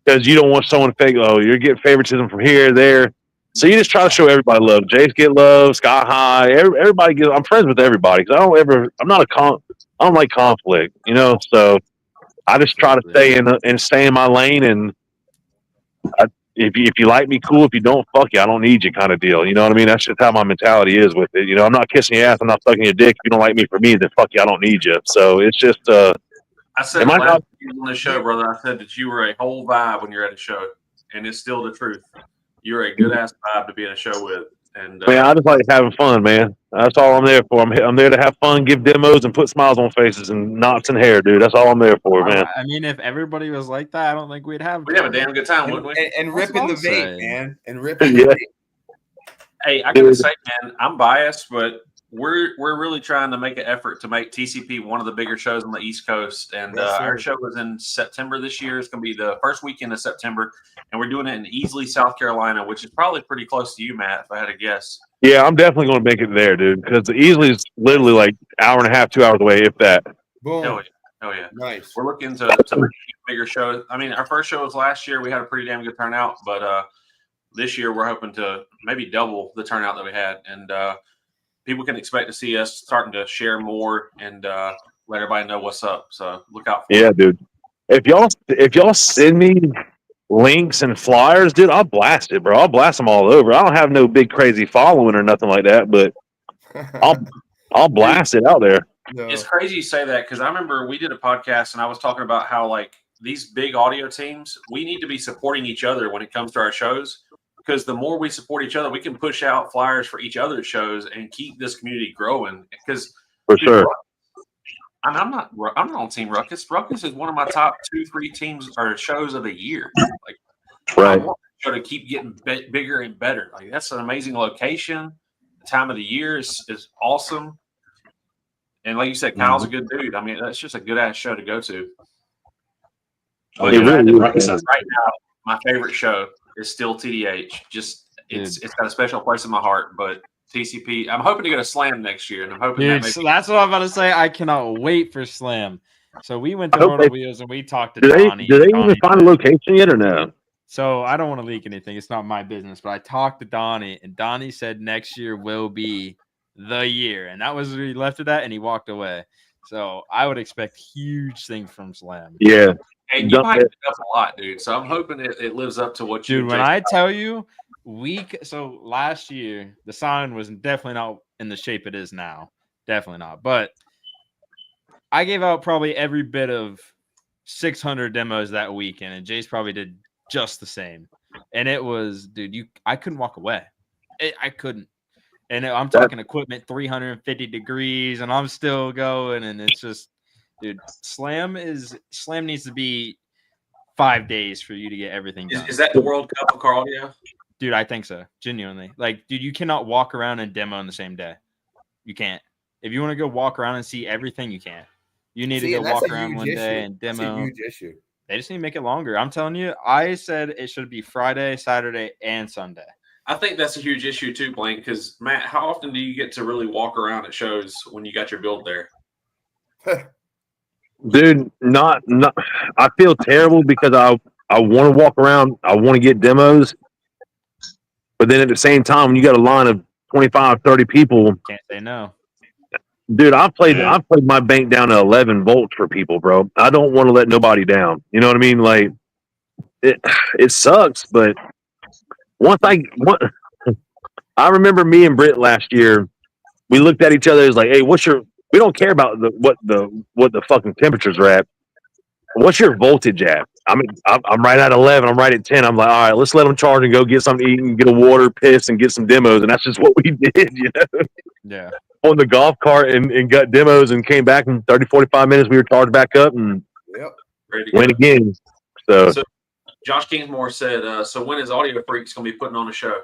S2: because you don't want someone to think, oh, you're getting favoritism from here, there. So you just try to show everybody love. Jace get love, Sky High, everybody get. I'm friends with everybody because I'm not I don't like conflict, you know. So I just try to stay in my lane, and if you like me, cool. If you don't, fuck you. I don't need you, kind of deal. You know what I mean? That's just how my mentality is with it. You know, I'm not kissing your ass. I'm not sucking your dick. If you don't like me for me, then fuck you. I don't need you. So it's just.
S4: I said last time on the show, brother. I said that you were a whole vibe when you're at a show, and it's still the truth. You're a good ass vibe to be in a show with. And
S2: Man, I just like having fun, man. That's all I'm there for. I'm there to have fun, give demos, and put smiles on faces and knots in hair, dude. That's all I'm there for, man.
S1: I mean, if everybody was like that, I don't think we'd have.
S4: we'd have a damn good time, wouldn't we?
S3: And ripping the
S1: That's what I'm
S3: vape,
S1: saying.
S3: man. And ripping the vape.
S4: Hey, I gotta say, man, I'm biased, but we're really trying to make an effort to make TCP one of the bigger shows on the East Coast. And
S3: Yes, sir.
S4: our show was in September this year. It's going to be the first weekend of September, and we're doing it in Easley, South Carolina, which is probably pretty close to you, Matt, if I had to guess.
S2: Yeah, I'm definitely going to make it there, dude, because Easley is literally like hour and a half, 2 hours away, if that.
S3: Boom.
S4: Hell yeah. Oh yeah,
S3: Nice.
S4: we're looking to make a bigger show. I mean, our first show was last year. We had a pretty damn good turnout, but this year we're hoping to maybe double the turnout that we had, and people can expect to see us starting to share more and let everybody know what's up. So look out for
S2: Yeah, dude. If y'all send me links and flyers, dude, I'll blast it, bro. I'll blast them all over. I don't have no big crazy following or nothing like that, but I'll blast it out there.
S3: No.
S4: It's crazy you say that because I remember we did a podcast and I was talking about how like these big audio teams, we need to be supporting each other when it comes to our shows, because the more we support each other, we can push out flyers for each other's shows and keep this community growing. Because
S2: For sure.
S4: I'm not on Team Ruckus. Ruckus is one of my top 2-3 teams or shows of the year. Like,
S2: Right.
S4: I want the show to keep getting bigger and better. Like, that's an amazing location. The time of the year is awesome. And like you said, Kyle's a good dude. I mean, that's just a good ass show to go to.
S5: Oh,
S4: But
S5: yeah.
S2: really is,
S5: Ruckus
S2: man.
S5: has-
S4: right now, my favorite show is still TDH. Just it's got a special place in my heart. But TCP, I'm hoping to go to Slam next year, and I'm hoping
S1: Dude,
S4: that
S1: so
S4: maybe
S1: that's what I'm about to say. I cannot wait for Slam. So we went to
S2: I hope
S1: Mortal
S2: they-
S1: Wheels and we talked to
S2: Do they
S1: Donnie.
S2: even
S1: Donnie
S2: find a
S1: said-
S2: location yet or no?
S1: So I don't want to leak anything. It's not my business. But I talked to Donnie, and Donnie said next year will be the year, and that was where he left it at, and he walked away. So I would expect huge things from Slam.
S2: Yeah.
S4: and you hyped it up a lot, dude. So I'm hoping it lives up to what you.
S1: Dude, when I tell you, so last year the sign was definitely not in the shape it is now. Definitely not. But I gave out probably every bit of 600 demos that weekend, and Jace probably did just the same. And it was, dude, I couldn't walk away. I couldn't. And I'm talking equipment 350 degrees, and I'm still going, and it's just, dude, Slam needs to be 5 days for you to get everything done.
S4: is that the World Cup of car audio?
S1: Dude, I think so. Genuinely. Like, dude, you cannot walk around and demo in the same day. You can't. If you want to go walk around and see everything, you can't. You need to go walk around one day and demo.
S3: That's a huge issue.
S1: They just need to make it longer. I'm telling you, I said it should be Friday, Saturday, and Sunday.
S4: I think that's a huge issue too, Blaine. Because Matt, how often do you get to really walk around at shows when you got your build there?
S2: Dude, not. I feel terrible because I want to walk around. I want to get demos. But then at the same time, when you got a line of 25, 30 people,
S1: Can't say no.
S2: dude, I've played my bank down to 11 volts for people, bro. I don't want to let nobody down. You know what I mean? Like, it sucks, but I remember me and Britt last year. We looked at each other as like, "Hey, what's your?" We don't care about what the fucking temperatures are at. What's your voltage at? I mean, I'm right at 11. I'm right at 10. I'm like, all right, let's let them charge and go get something to eat and get a water, piss, and get some demos. And that's just what we did, you know.
S1: Yeah.
S2: On the golf cart and got demos and came back in 30, 45 minutes. We were charged back up and
S4: Ready to
S2: went
S4: go.
S2: again. So
S4: Josh Kingsmore said, so when is Audio Freaks going to be putting on a show?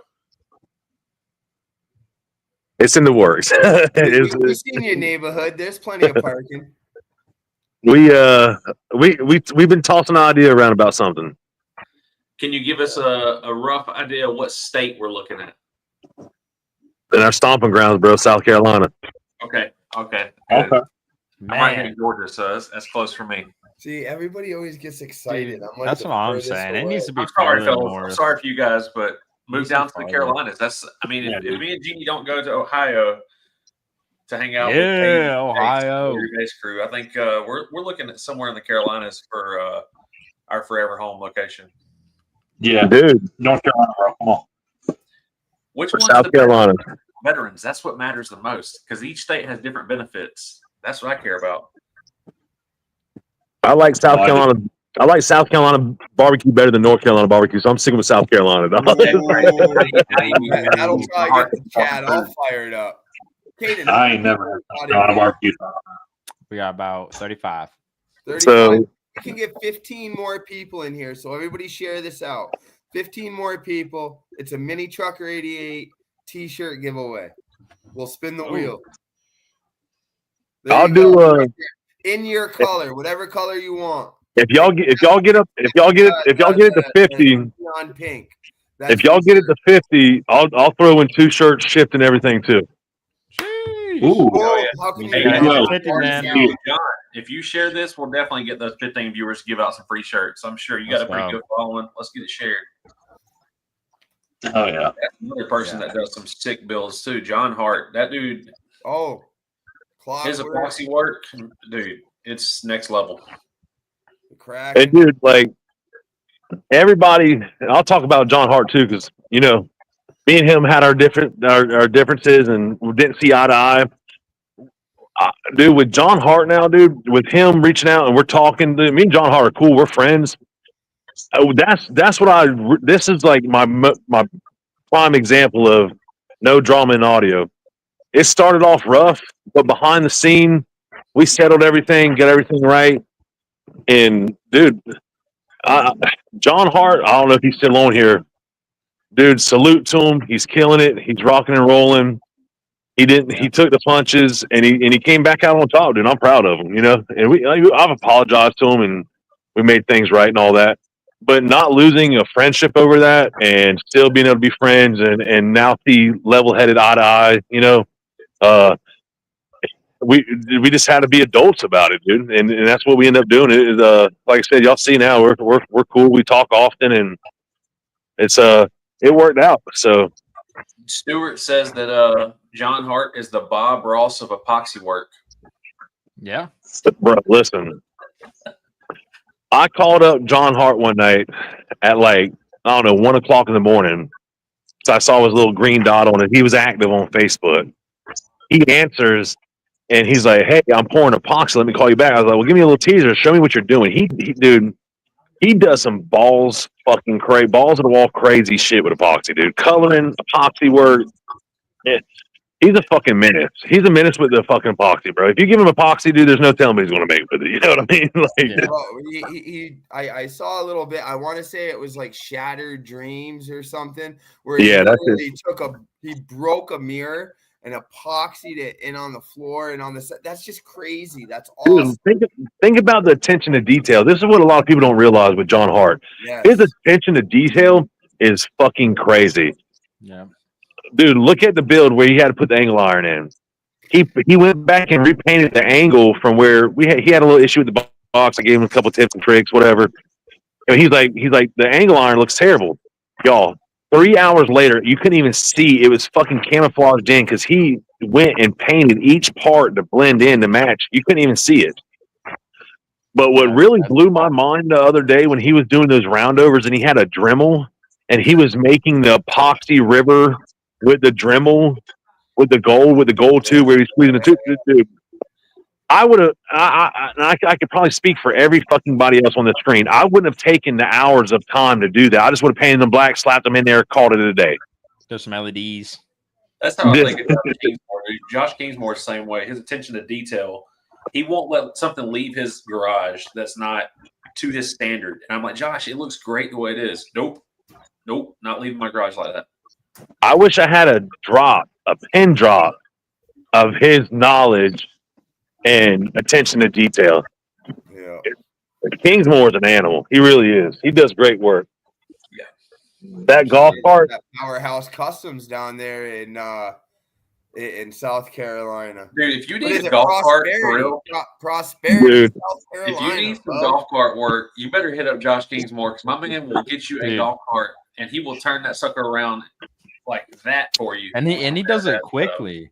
S2: it's in the works.
S3: We've seen your neighborhood. There's plenty of parking.
S2: We've been tossing an idea around about something.
S4: Can you give us a rough idea of what state we're looking at?
S2: In our stomping grounds, bro, South Carolina.
S4: Okay.
S5: Okay.
S4: I'm right here
S1: Man,
S4: in Georgia, so that's close for me.
S3: See, everybody always gets excited. I'm like
S1: that's
S3: the
S1: what I'm
S3: furthest
S1: saying. It
S3: away.
S1: needs to be
S4: I'm sorry,
S1: farther
S4: fellas. I'm
S1: north.
S4: sorry for you guys, but move
S1: Needs
S4: down
S1: to
S4: to the
S1: farther.
S4: Carolinas. That's, I mean,
S5: Yeah,
S4: if
S5: dude.
S4: me and Jeannie don't go to Ohio to hang out with
S1: Yeah,
S4: Katie,
S1: Ohio.
S4: your base crew, I think we're looking at somewhere in the Carolinas for our forever home location.
S5: Yeah,
S2: Dude,
S5: North Carolina, bro. Come on.
S4: Which
S2: for
S4: one's
S2: South
S4: the best
S2: Carolina.
S4: veterans? That's what matters the most because each state has different benefits. That's what I care about.
S2: I like South
S5: Oh, I do.
S2: Carolina. I like South Carolina barbecue better than North Carolina barbecue, so I'm sticking with South Carolina. Dog.
S3: That'll probably get the chat all fired up. Caden,
S5: I ain't never had North Carolina barbecue.
S1: We got about 35.
S3: 35.
S2: So
S3: We can get 15 more people in here, so everybody share this out. 15 more people. It's a mini Trucker 88 t-shirt giveaway. We'll spin the wheel. There
S2: I'll
S3: you
S2: do
S3: go. Right there. In your color, whatever color you want.
S2: if y'all get it to 50,
S3: On pink.
S2: if y'all get it to 50, I'll throw in 2 shirts, shipped, and everything too.
S1: Sheesh.
S5: Ooh.
S3: Oh, how can
S1: Hey,
S3: you
S5: Hey,
S3: not?
S5: yo,
S1: 50, man.
S4: John, if you share this, we'll definitely get those 15 viewers to give out some free shirts. I'm sure you got a
S1: Let's
S4: pretty
S1: go.
S4: good following. Let's get it shared.
S5: Oh yeah.
S4: That's another person that does some sick builds too. John Hart, that dude,
S3: Oh,
S4: his
S3: clockwork,
S4: epoxy work, dude, it's next level.
S3: crack.
S2: And dude, like everybody, and I'll talk about John Hart too, because you know, me and him had our differences and we didn't see eye to eye. Dude, with John Hart now, dude, with him reaching out and we're talking, dude, me and John Hart are cool. We're friends. Oh, that's what this is like my prime example of no drama in audio. It started off rough, but behind the scene, we settled everything, got everything right. And dude, John Hart, I don't know if he's still on here. Dude, salute to him. He's killing it. He's rocking and rolling. He didn't. He took the punches and he came back out on top, dude. I'm proud of him, you know. And I've apologized to him and we made things right and all that. But not losing a friendship over that and still being able to be friends and now see level headed eye to eye, you know. We just had to be adults about it, dude, and that's what we end up doing. It is, like I said, y'all see now we're cool. We talk often, and it's it worked out. So
S4: Stewart says that John Hart is the Bob Ross of epoxy work.
S1: Yeah.
S2: bro, listen, I called up John Hart one night at like I don't know 1 o'clock in the morning. So I saw his little green dot on it. He was active on Facebook. He answers. And he's like, "Hey, I'm pouring epoxy. Let me call you back." I was like, "Well, give me a little teaser. Show me what you're doing." Dude, he does some balls of the wall crazy shit with epoxy, dude. Coloring, epoxy work. He's a fucking menace. He's a menace with the fucking epoxy, bro. If you give him epoxy, dude, there's no telling what he's gonna make with it. You know what I mean? Like,
S3: Bro, I saw a little bit. I want to say it was like Shattered Dreams or something. Where he broke a mirror and epoxied it in on the floor and on the set. That's just crazy. That's awesome.
S2: Dude, think about the attention to detail. This is what a lot of people don't realize with John Hart.
S3: Yes.
S2: His attention to detail is fucking crazy.
S1: Yeah.
S2: Dude, look at the build where he had to put the angle iron in. He went back and repainted the angle from where he had a little issue with the box. I gave him a couple tips and tricks, whatever. And he's like, the angle iron looks terrible. Y'all, 3 hours later, you couldn't even see it was fucking camouflaged in because he went and painted each part to blend in to match. You couldn't even see it. But what really blew my mind the other day when he was doing those roundovers and he had a Dremel and he was making the epoxy river with the Dremel with the gold too, where he's squeezing the tube. I would have, I could probably speak for every fucking body else on the screen. I wouldn't have taken the hours of time to do that. I just would have painted them black, slapped them in there, called it a day.
S1: There's some LEDs.
S4: That's how I think about Kingsmore. Dude. Josh Kingsmore is the same way. His attention to detail, he won't let something leave his garage that's not to his standard. And I'm like, Josh, it looks great the way it is. Nope, not leaving my garage like that.
S2: I wish I had a pin drop of his knowledge and attention to detail.
S3: Yeah.
S2: Kingsmore is an animal. He really is. He does great work.
S4: Yeah.
S2: That golf cart.
S3: That Powerhouse Customs down there in South Carolina.
S4: Dude, if you need a golf cart for real,
S3: Prosperity,
S2: Dude.
S3: South Carolina.
S4: if you need some golf cart work, you better hit up Josh Kingsmore because my man will get you a golf cart and he will turn that sucker around like that for you.
S1: And he does it quickly.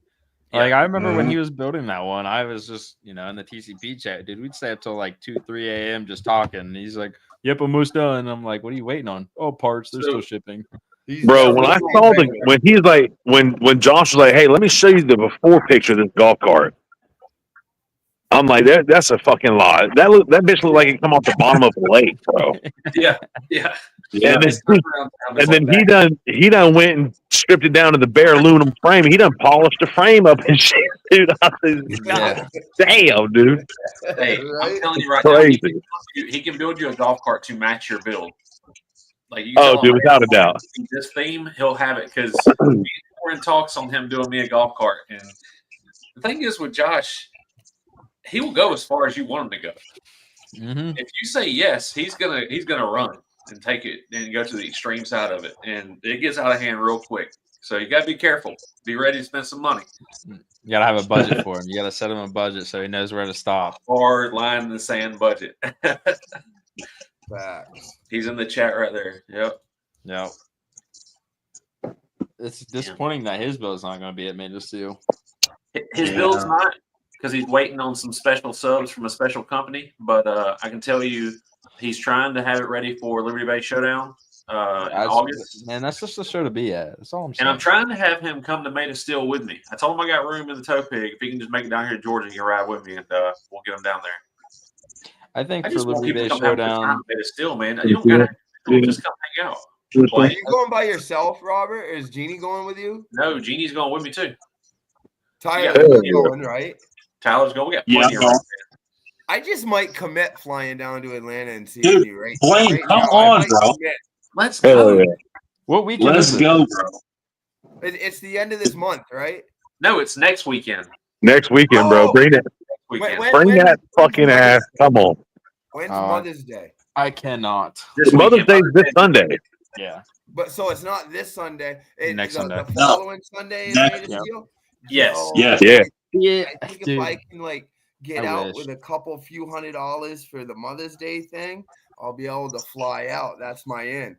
S4: Yeah.
S1: Like I remember when he was building that one, I was just, in the TCP chat, dude, we'd stay up till like 2, 3 a.m. just talking. And he's like, yep, almost done. And I'm like, what are you waiting on? Oh, parts, they're still shipping.
S2: Bro, when I saw when he's like, when Josh was like, hey, let me show you the before picture of this golf cart. I'm like, that's a fucking lie. That bitch looked like it come off the bottom of a lake, bro.
S4: Yeah.
S2: And then he done went and stripped it down to the bare aluminum frame. He done polished the frame up and shit, dude. I said, damn, dude.
S4: Hey, I'm telling you right
S2: Crazy.
S4: now, he can build you a golf cart to match your build. Like you
S2: dude, without a doubt.
S4: This theme, he'll have it because we're in talks on him doing me a golf cart. And the thing is with Josh, he will go as far as you want him to go.
S1: Mm-hmm.
S4: If you say yes, he's gonna run and take it and go to the extreme side of it, and it gets out of hand real quick. So you gotta be careful. Be ready to spend some money.
S1: You gotta have a budget for him. You gotta set him a budget so he knows where to stop.
S4: Hard line in the sand budget.
S3: Facts.
S4: He's in the chat right there. Yep.
S1: It's disappointing that his bill's not going to be at Major Steel.
S4: His bill's not because he's waiting on some special subs from a special company. But I can tell you, he's trying to have it ready for Liberty Bay Showdown in August.
S1: Man, that's just a show to be at. That's all I'm saying.
S4: And I'm trying to have him come to Maida Steel with me. I told him I got room in the tow pig. If he can just make it down here to Georgia, he can ride with me, and we'll get him down there.
S1: I think
S4: I
S1: for
S4: just want
S1: Liberty
S4: people
S1: Bay
S4: to come have a good time
S1: Showdown,
S4: at Maida Steel, man. You don't gotta just come hang out.
S3: Are you going by yourself, Robert? Or is Jeannie going with you?
S4: No, Jeannie's going with me too.
S3: Tyler's going, right?
S4: Tyler's going. We got plenty of room.
S3: I just might commit flying down to Atlanta and seeing
S5: Dude,
S3: you, right?
S5: Blaine,
S3: right
S5: come
S3: now,
S5: on, bro.
S4: Let's go.
S1: what weekend
S5: Let's
S1: is it?
S5: go, bro.
S3: It's the end of this month, right?
S4: No, it's next weekend.
S2: Next weekend, bro. Bring it.
S4: Weekend.
S2: Bring that fucking ass. Come on.
S3: When's Mother's Day?
S1: I cannot.
S2: Mother's Day is this Sunday.
S1: Yeah.
S3: But so it's not this Sunday.
S1: Next Sunday.
S3: The following Sunday is Maida Steel?
S4: Yes.
S3: So,
S5: Yes.
S2: Yeah.
S3: I think
S1: dude.
S3: if I can get
S1: I
S3: out
S1: wish.
S3: with a couple few $100 for the Mother's Day thing, I'll be able to fly out. That's my in.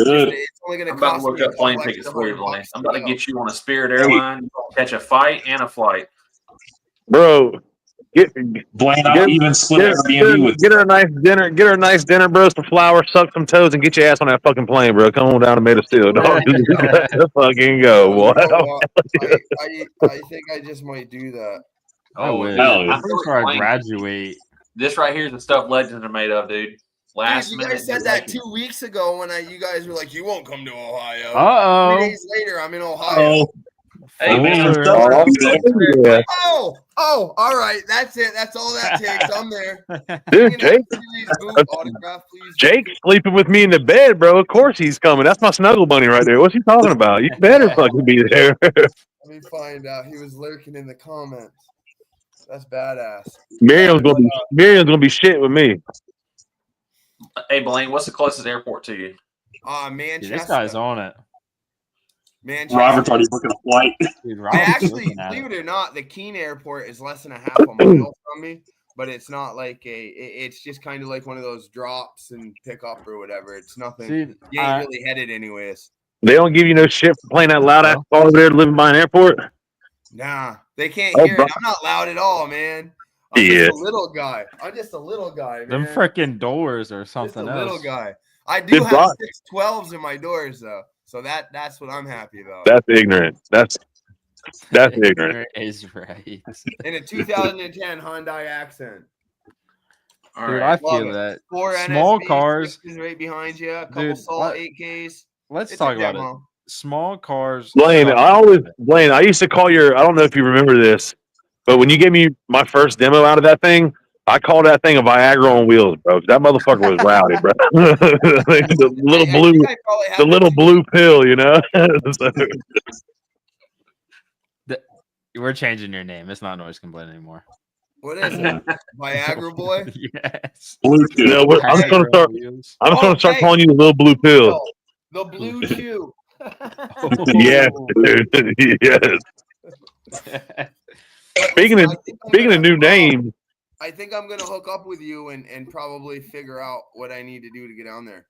S5: Good.
S3: It's only going
S4: I'm
S3: to
S4: about
S3: cost
S4: to look
S3: me
S4: up plane tickets for you, Blaine.
S3: $100
S4: I'm about to get you on a Spirit airline, catch a fight and a flight.
S2: Bro.
S5: Blaine, I'll even split Airbnb with
S2: Get her a nice dinner. Get her a nice dinner, bro. Some flowers, suck some toes, and get your ass on that fucking plane, bro. Come on down to Maida Steel, dog. Just fucking go, boy.
S3: I think I just might do that.
S1: I wish.
S5: hell yeah.
S1: I'm pretty sure I graduate.
S4: This right here is the stuff legends are made of, dude. Last
S3: Dude, you
S4: minute
S3: guys said that
S4: decision.
S3: 2 weeks ago when you guys were like, you won't come to Ohio. 3
S1: Uh-oh.
S3: days later, I'm in Ohio.
S4: Hey, man.
S2: Yeah.
S3: Oh, all right. That's it. That's all that takes. I'm there.
S2: Dude, Jake's sleeping with me in the bed, bro. Of course he's coming. That's my snuggle bunny right there. What's he talking about? You better fucking be there.
S3: Let me find out. He was lurking in the comments. That's badass.
S2: Miriam's gonna be shit with me.
S4: Hey, Blaine, what's the closest airport to you?
S3: Manchester.
S1: Dude, this guy's on it.
S3: Manchester.
S5: Robert's already booking a flight.
S1: Dude,
S3: I
S1: Robert's
S3: actually,
S1: looking at
S3: believe
S1: it.
S3: it or not, the Keene Airport is less than a half a mile from me, but it's not like it's just kind of like one of those drops and pick up or whatever. It's nothing.
S1: See,
S3: You ain't really headed anyways.
S2: They don't give you no shit for playing that loud ass ball over there living by an airport.
S3: Nah, they can't
S2: Oh,
S3: hear
S2: bro.
S3: it. I'm not loud at all, man. I'm
S2: Yeah.
S3: just a little guy. I'm just a little guy, man.
S1: Them freaking doors or
S3: Just a
S1: something
S3: little
S1: else.
S3: guy. I do
S2: Did
S3: have
S2: Brock-
S3: 612s in my doors though, so that's what I'm happy about.
S2: That's ignorant. That's ignorant.
S1: Is right.
S3: In a 2010 Hyundai Accent.
S4: All
S1: Dude,
S4: right.
S1: I feel
S3: Love it.
S1: that
S3: 4
S1: small
S3: NSV
S1: cars.
S3: is right behind you. A couple
S1: Dude,
S3: Salt 8Ks.
S1: Let's
S3: It's a
S1: talk about it.
S3: demo.
S1: Small cars.
S2: Blaine,
S1: suck.
S2: Blaine, I used to call your, I don't know if you remember this, but when you gave me my first demo out of that thing, I called that thing a Viagra on wheels, bro. That motherfucker was rowdy, bro. the little
S3: I
S2: blue,
S3: think I probably have
S2: the little
S3: that.
S2: blue pill, you know.
S1: We're changing your name. It's not Noise Complaint anymore.
S3: What is it? Viagra boy?
S1: Yes.
S5: Bluetooth.
S2: No, I'm just gonna
S1: Viagra
S2: start.
S1: wheels.
S2: I'm just gonna start
S3: Okay.
S2: calling you the little blue pill.
S3: The blue chew.
S2: Yes, dude. Yes. Speaking of new names,
S3: I think I'm gonna hook up with you and probably figure out what I need to do to get down there.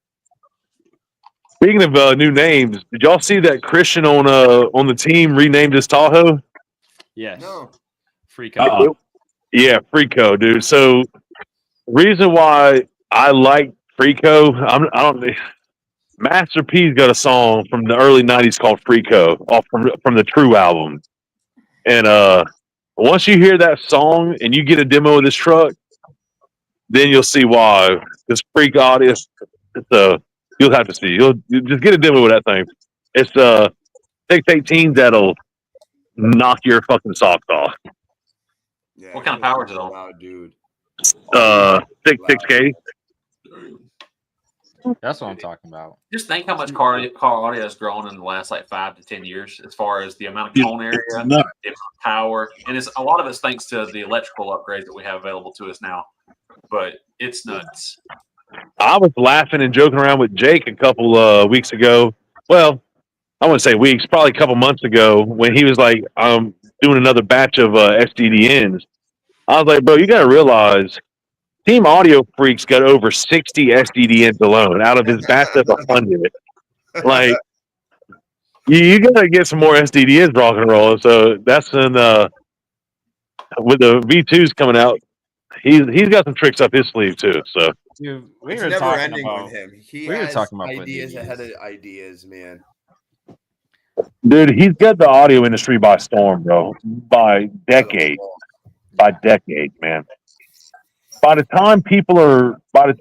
S2: speaking of new names, did y'all see that Christian on the team renamed his Tahoe?
S1: Yes.
S3: No.
S1: Freak
S5: Uh-uh.
S1: out.
S2: Yeah, Freako, dude. So reason why I like Freako, I don't. Master P's got a song from the early '90s called Freako, off from the True album, and once you hear that song and you get a demo of this truck, then you'll see why this freak audience. You'll have to see. You just get a demo of that thing. It's 618s that'll knock your fucking socks off.
S3: Yeah,
S4: What kind of power is it on?
S3: Loud dude.
S2: 6K.
S1: That's what I'm talking about.
S4: Just think how much car audio has grown in the last like 5 to 10 years, as far as the amount of tone area, the amount of power, and it's a lot of it's thanks to the electrical upgrades that we have available to us now. But it's nuts.
S2: I was laughing and joking around with Jake a couple weeks ago. Well, I wouldn't say weeks, probably a couple months ago, when he was like, I'm doing another batch of SDDNs. I was like, bro, you got to realize Team Audio Freaks got over 60 SDDNs alone out of his batch of 100. Like, you got to get some more SDDNs rock and roll. So that's with the V2s coming out. He's got some tricks up his sleeve too. So
S1: Dude, we
S3: It's
S1: were
S3: never
S1: talking
S3: ending
S1: about.
S3: with him. He
S1: we were
S3: has
S1: talking about putting
S3: ideas
S1: EVs.
S3: ahead of ideas, man.
S2: dude, he's got the audio industry by storm, bro. By decade, man. By the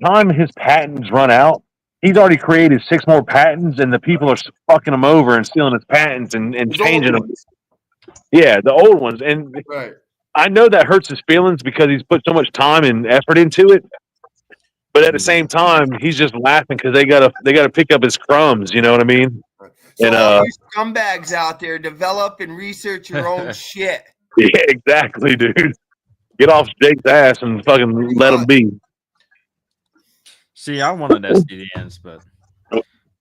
S2: time his patents run out, he's already created 6 more patents, and the people are fucking him over and stealing his patents and
S3: His
S2: changing
S3: old
S2: them.
S3: ones.
S2: Yeah, the old ones. And
S3: Right.
S2: I know that hurts his feelings because he's put so much time and effort into it. But at the same time, he's just laughing because they gotta pick up his crumbs. You know what I mean?
S3: So
S2: And,
S3: all you scumbags out there, develop and research your own shit.
S2: Yeah, exactly, dude. Get off Jake's ass and fucking let him be.
S1: See, I wanted SDDNs,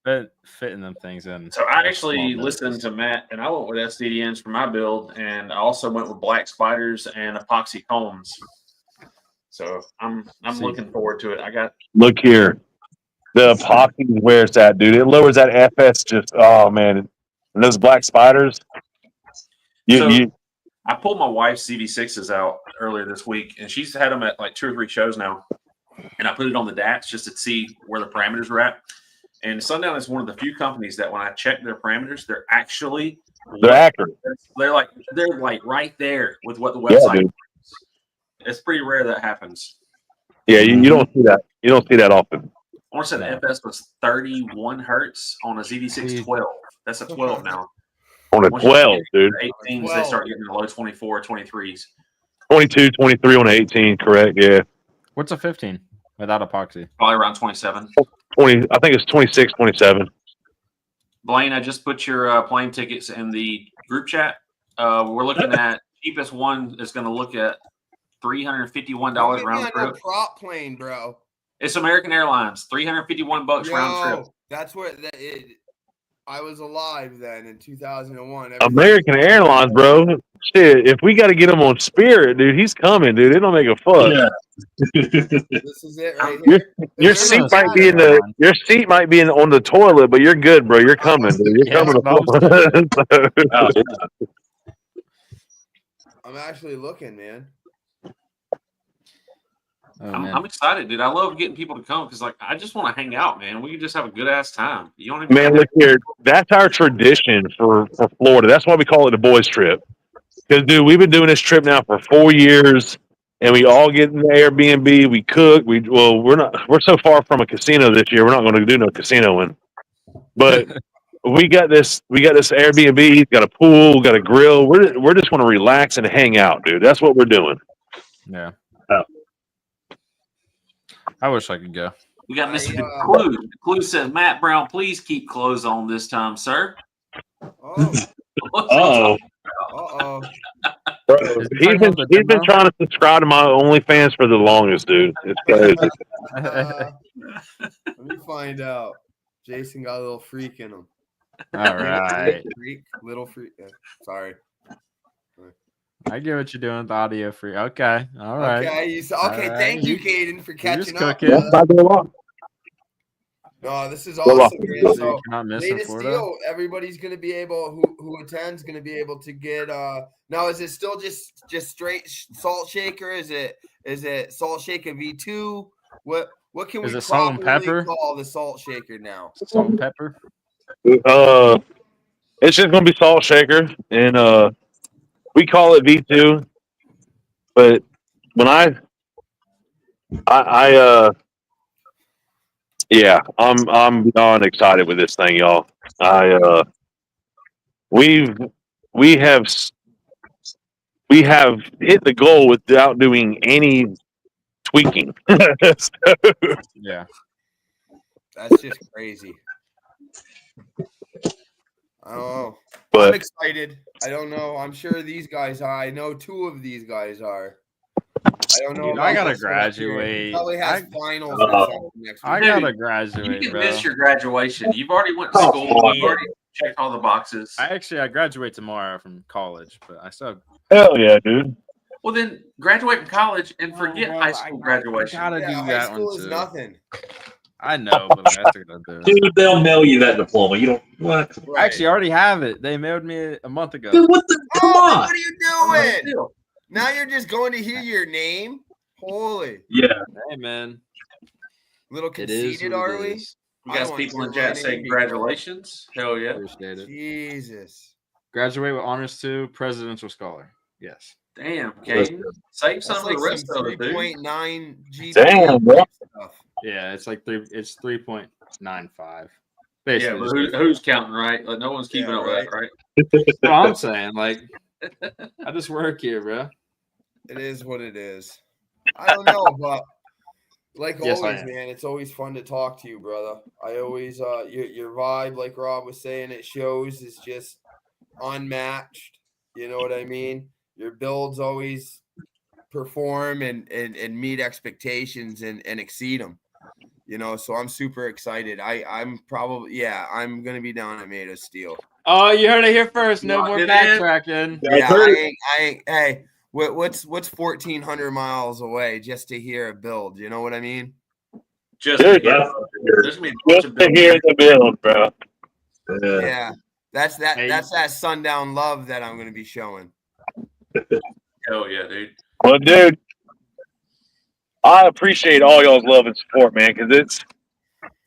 S1: but fitting them things in.
S4: So I actually listened to Matt, and I went with SDDNs for my build, and I also went with black spiders and epoxy combs. So I'm looking forward to it.
S2: Look here. The epoxy is where it's at, dude. It lowers that FS just, oh, man. And those black spiders.
S4: I pulled my wife's CV6s out earlier this week, and she's had them at like 2 or 3 shows now. And I put it on the DATs just to see where the parameters were at. And Sundown is one of the few companies that when I check their parameters, they're accurate. They're like right there with what the website is. It's pretty rare that happens.
S2: Yeah, you don't see that. You don't see that often.
S4: I want to say the FS was 31 hertz on a ZV6 12. That's a 12 now.
S2: On a 12, dude.
S4: 18s, they start getting the low 24, 23s.
S2: 22, 23 on an 18, correct, yeah.
S1: What's a 15 without epoxy?
S4: Probably around 27.
S2: 20, I think it's 26, 27.
S4: Blaine, I just put your plane tickets in the group chat. We're looking at cheapest one is going to look at $351 round trip.
S3: Prop plane, bro.
S4: It's American Airlines, $351 round trip.
S3: That's where I was alive then in 2001.
S2: American Airlines, bro. Shit, if we got to get him on Spirit, dude, he's coming, dude. It don't make a fuss.
S5: Yeah.
S3: This is it right here.
S2: Your seat might be on the toilet, but you're good, bro. You're coming, dude. You're coming.
S3: I'm actually looking, man.
S1: Oh,
S4: I'm excited, dude. I love getting people to come because, like, I just want to hang out, man. We can just have a good ass time. You don't even
S2: Man, look here. That's our tradition for Florida. That's why we call it a boys trip. Because, dude, we've been doing this trip now for 4 years, and we all get in the Airbnb. We cook. We're so far from a casino this year. We're not going to do no casinoing. But we got this Airbnb. Got a pool. Got a grill. We're just going to relax and hang out, dude. That's what we're doing.
S1: Yeah.
S2: Oh.
S1: I wish I could go.
S4: We got Mr. Clue. Clue says, Matt Brown, please keep clothes on this time, sir.
S3: Oh.
S2: Uh-oh. He's been trying to subscribe to my OnlyFans for the longest, dude. It's crazy.
S3: Let me find out. Jason got a little freak in him.
S1: All right.
S3: Little freak. Sorry.
S1: I get what you're doing with audio free. Okay. All right.
S3: Okay. Thank you, Caden, for catching up. No, this is awesome, man. So, latest deal. Everybody's going to be able, who attends, going to be able to get. Now, is it still just straight salt shaker? Is it salt shaker V2? What can we properly call the salt shaker now?
S1: Salt and pepper.
S2: It's just going to be salt shaker, and we call it V2. But when yeah, I'm beyond excited with this thing, y'all. We have hit the goal without doing any tweaking.
S1: Yeah,
S3: that's just crazy. I don't know. But I'm excited. I don't know. I'm sure these guys are. I know 2 of these guys are. I don't know.
S1: Dude, I gotta graduate.
S3: Probably has finals or something next week.
S1: I gotta graduate.
S4: You can miss your graduation. You've already went to school. You've already checked all the boxes.
S1: I graduate tomorrow from college, but I still.
S2: Hell yeah, dude.
S4: Well, then graduate from college and forget high school graduation.
S1: I gotta do
S3: high
S1: that
S3: school
S1: one
S3: is
S1: too.
S3: nothing.
S1: I know, but I have to go do it.
S5: Dude, they'll mail you that diploma. You don't what?
S1: I actually already have it. They mailed me a month ago.
S5: Dude, what the? Come on.
S3: What are you doing? Now you're just going to hear your name. Holy.
S5: Yeah.
S1: Hey, man.
S3: Little conceited, are we?
S4: We got people in chat saying congratulations. Hell yeah.
S1: Appreciate it.
S3: Jesus.
S1: Graduate with honors too. Presidential scholar. Yes.
S4: Damn, Caden. Save some of the rest of it, dude.
S3: 3.9 GPA.
S2: Damn, bro.
S1: Yeah, it's like 3.95.
S4: Yeah,
S1: Basically.
S4: but who's counting, right? Like, no one's keeping up with that, right?
S1: Well, I'm saying, like, I just work here, bro.
S3: It is what it is. I don't know, but like
S1: Yes,
S3: always, man, it's always fun to talk to you, brother. I always your vibe, like Rob was saying, it shows is just unmatched. You know what I mean? Your builds always perform and meet expectations and exceed them. You know, so I'm super excited. I'm gonna be down at Made of Steel.
S1: Oh, you heard it here first. No more backtracking.
S3: Yeah, I ain't. Hey, what's 1,400 miles away just to hear a build? You know what I mean?
S4: Just to hear
S2: the build, bro.
S3: Yeah, that's that sundown love that I'm gonna be showing.
S4: Hell yeah, dude.
S2: Well, dude, I appreciate all y'all's love and support, man, because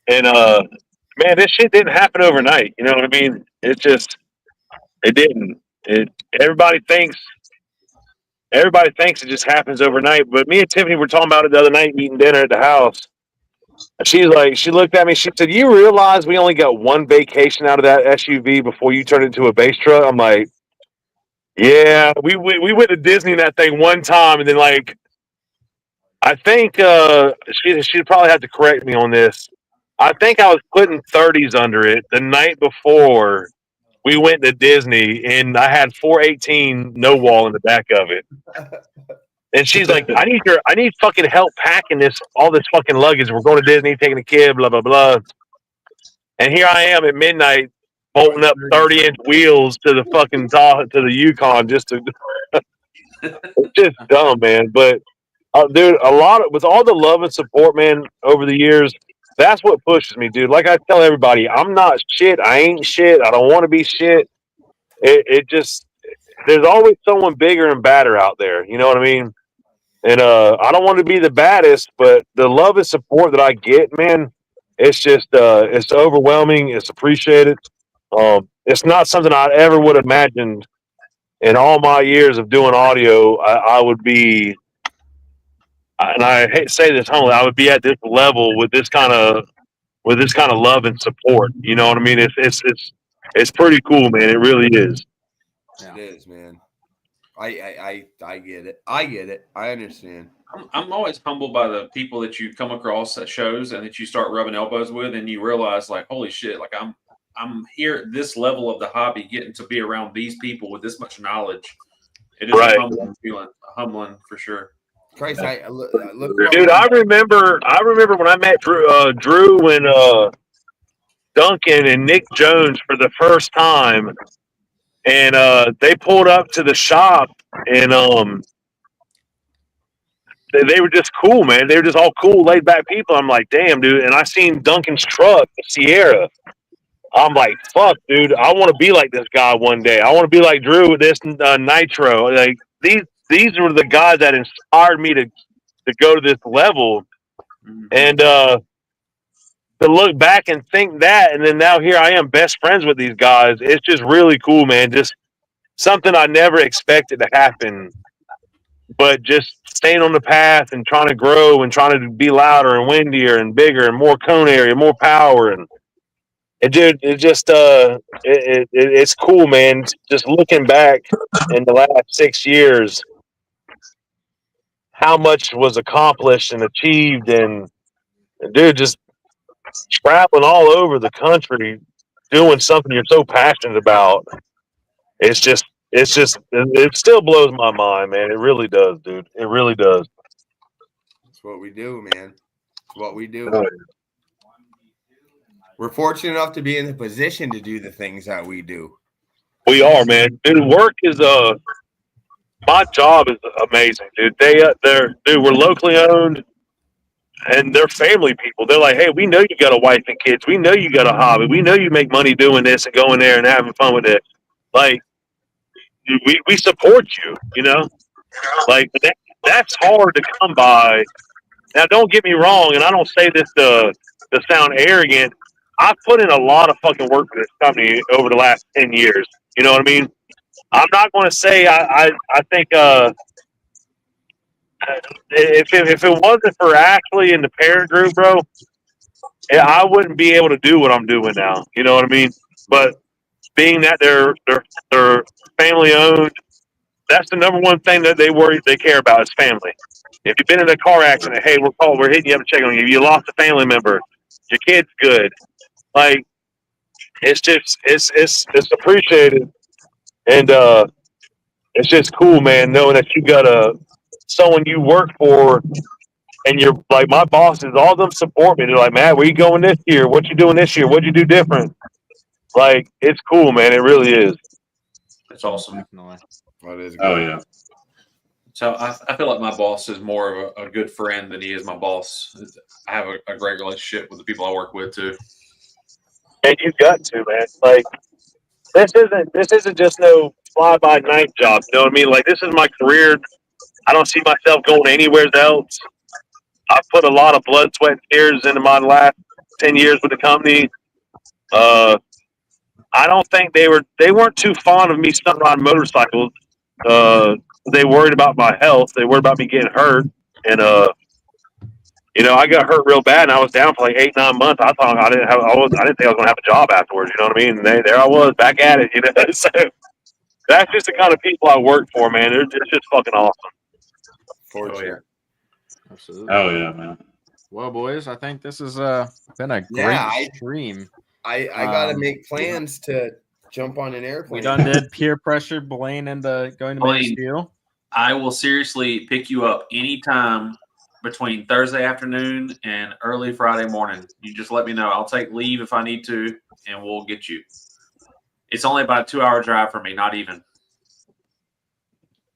S2: man, this shit didn't happen overnight. You know what I mean? It didn't. Everybody thinks it just happens overnight. But me and Tiffany were talking about it the other night, eating dinner at the house. She looked at me. She said, "You realize we only got one vacation out of that SUV before you turned into a base truck?" I'm like, "Yeah, we went to Disney in that thing one time, and then like, I think she'd probably have to correct me on this. I think I was putting 30s under it the night before we went to Disney, and I had 418 no wall in the back of it." And she's like, I need fucking help packing all this fucking luggage. We're going to Disney, taking the kid, blah, blah, blah. And here I am at midnight bolting up 30-inch wheels to the fucking to the Yukon just to it's just dumb, man. But dude, with all the love and support, man, over the years, that's what pushes me, dude. Like I tell everybody, I'm not shit. I ain't shit. I don't want to be shit. It just, there's always someone bigger and badder out there. You know what I mean? And I don't want to be the baddest, but the love and support that I get, man, it's just it's overwhelming. It's appreciated. It's not something I ever would have imagined in all my years of doing audio. I would be, and I hate to say this humbly, I would be at this level with this kind of love and support. You know what I mean? It's pretty cool, man. It really is.
S3: It is, man. I get it. I get it. I understand.
S4: I'm always humbled by the people that you come across at shows and that you start rubbing elbows with, and you realize, like, holy shit, like I'm here at this level of the hobby, getting to be around these people with this much knowledge. It is
S2: Right.
S4: a humbling feeling, humbling for sure.
S3: Christ, I look.
S2: Dude, I remember when I met Drew and Duncan and Nick Jones for the first time, and they pulled up to the shop, and they were just cool, man. They were just all cool, laid back people. I'm like, damn, dude. And I seen Duncan's truck, the Sierra. I'm like, fuck, dude. I want to be like this guy one day. I want to be like Drew with this Nitro. Like these were the guys that inspired me to go to this level, and to look back and think that, and then now here I am, best friends with these guys. It's just really cool, man. Just something I never expected to happen, but just staying on the path and trying to grow and trying to be louder and windier and bigger and more cone area, more power, and it's cool, man. Just looking back in the last 6 years, how much was accomplished and achieved, and dude, just traveling all over the country, doing something you're so passionate about. It still blows my mind, man. It really does, dude. It really does.
S3: It's what we do, man. It's what we do.
S2: Oh, yeah.
S3: We're fortunate enough to be in the position to do the things that we do.
S2: We are, man. Dude, work is my job is amazing, dude. We're locally owned, and they're family people. They're like, hey, we know you got a wife and kids. We know you got a hobby. We know you make money doing this and going there and having fun with it. Like, we support you, you know? Like, that's hard to come by. Now, don't get me wrong, and I don't say this to sound arrogant. I've put in a lot of fucking work for this company over the last 10 years. You know what I mean? I'm not going to say I think if it wasn't for Ashley and the parent group, bro, I wouldn't be able to do what I'm doing now. You know what I mean? But being that they're family owned, that's the number one thing that they care about is family. If you've been in a car accident, hey, we're hitting you up to check on you. You lost a family member, your kid's good. Like, it's just it's appreciated, and it's just cool, man, knowing that you got someone you work for, and you're like, my bosses, all of them support me. They're like, man, where you going this year? What you doing this year? What'd you do different? Like, it's cool, man. It really is.
S4: It's awesome.
S1: Definitely.
S3: That is good.
S5: Oh yeah.
S4: So I feel like my boss is more of a good friend than he is my boss. I have a great relationship with the people I work with too.
S2: And you got to, man. Like, this isn't just no fly by night job. You know what I mean? Like, this is my career. I don't see myself going anywhere else. I've put a lot of blood, sweat, and tears into my last 10 years with the company. I don't think they weren't too fond of me stuck on motorcycles. They worried about my health. They worried about me getting hurt. And I got hurt real bad, and I was down for like 8-9 months. I thought I didn't think I was going to have a job afterwards. You know what I mean? And there I was back at it. You know, so that's just the kind of people I work for, man. It's just fucking awesome.
S3: For sure.
S1: Absolutely.
S5: Oh yeah, man.
S1: Well, boys, I think this has been a great
S3: Yeah,
S1: stream.
S3: I gotta make plans to jump on an airplane.
S1: We done did peer pressure Blaine into going to
S4: Blaine.
S1: Maine Steel.
S4: I will seriously pick you up anytime between Thursday afternoon and early Friday morning. You just let me know. I'll take leave if I need to, and we'll get you. It's only about a 2-hour drive for me, not even.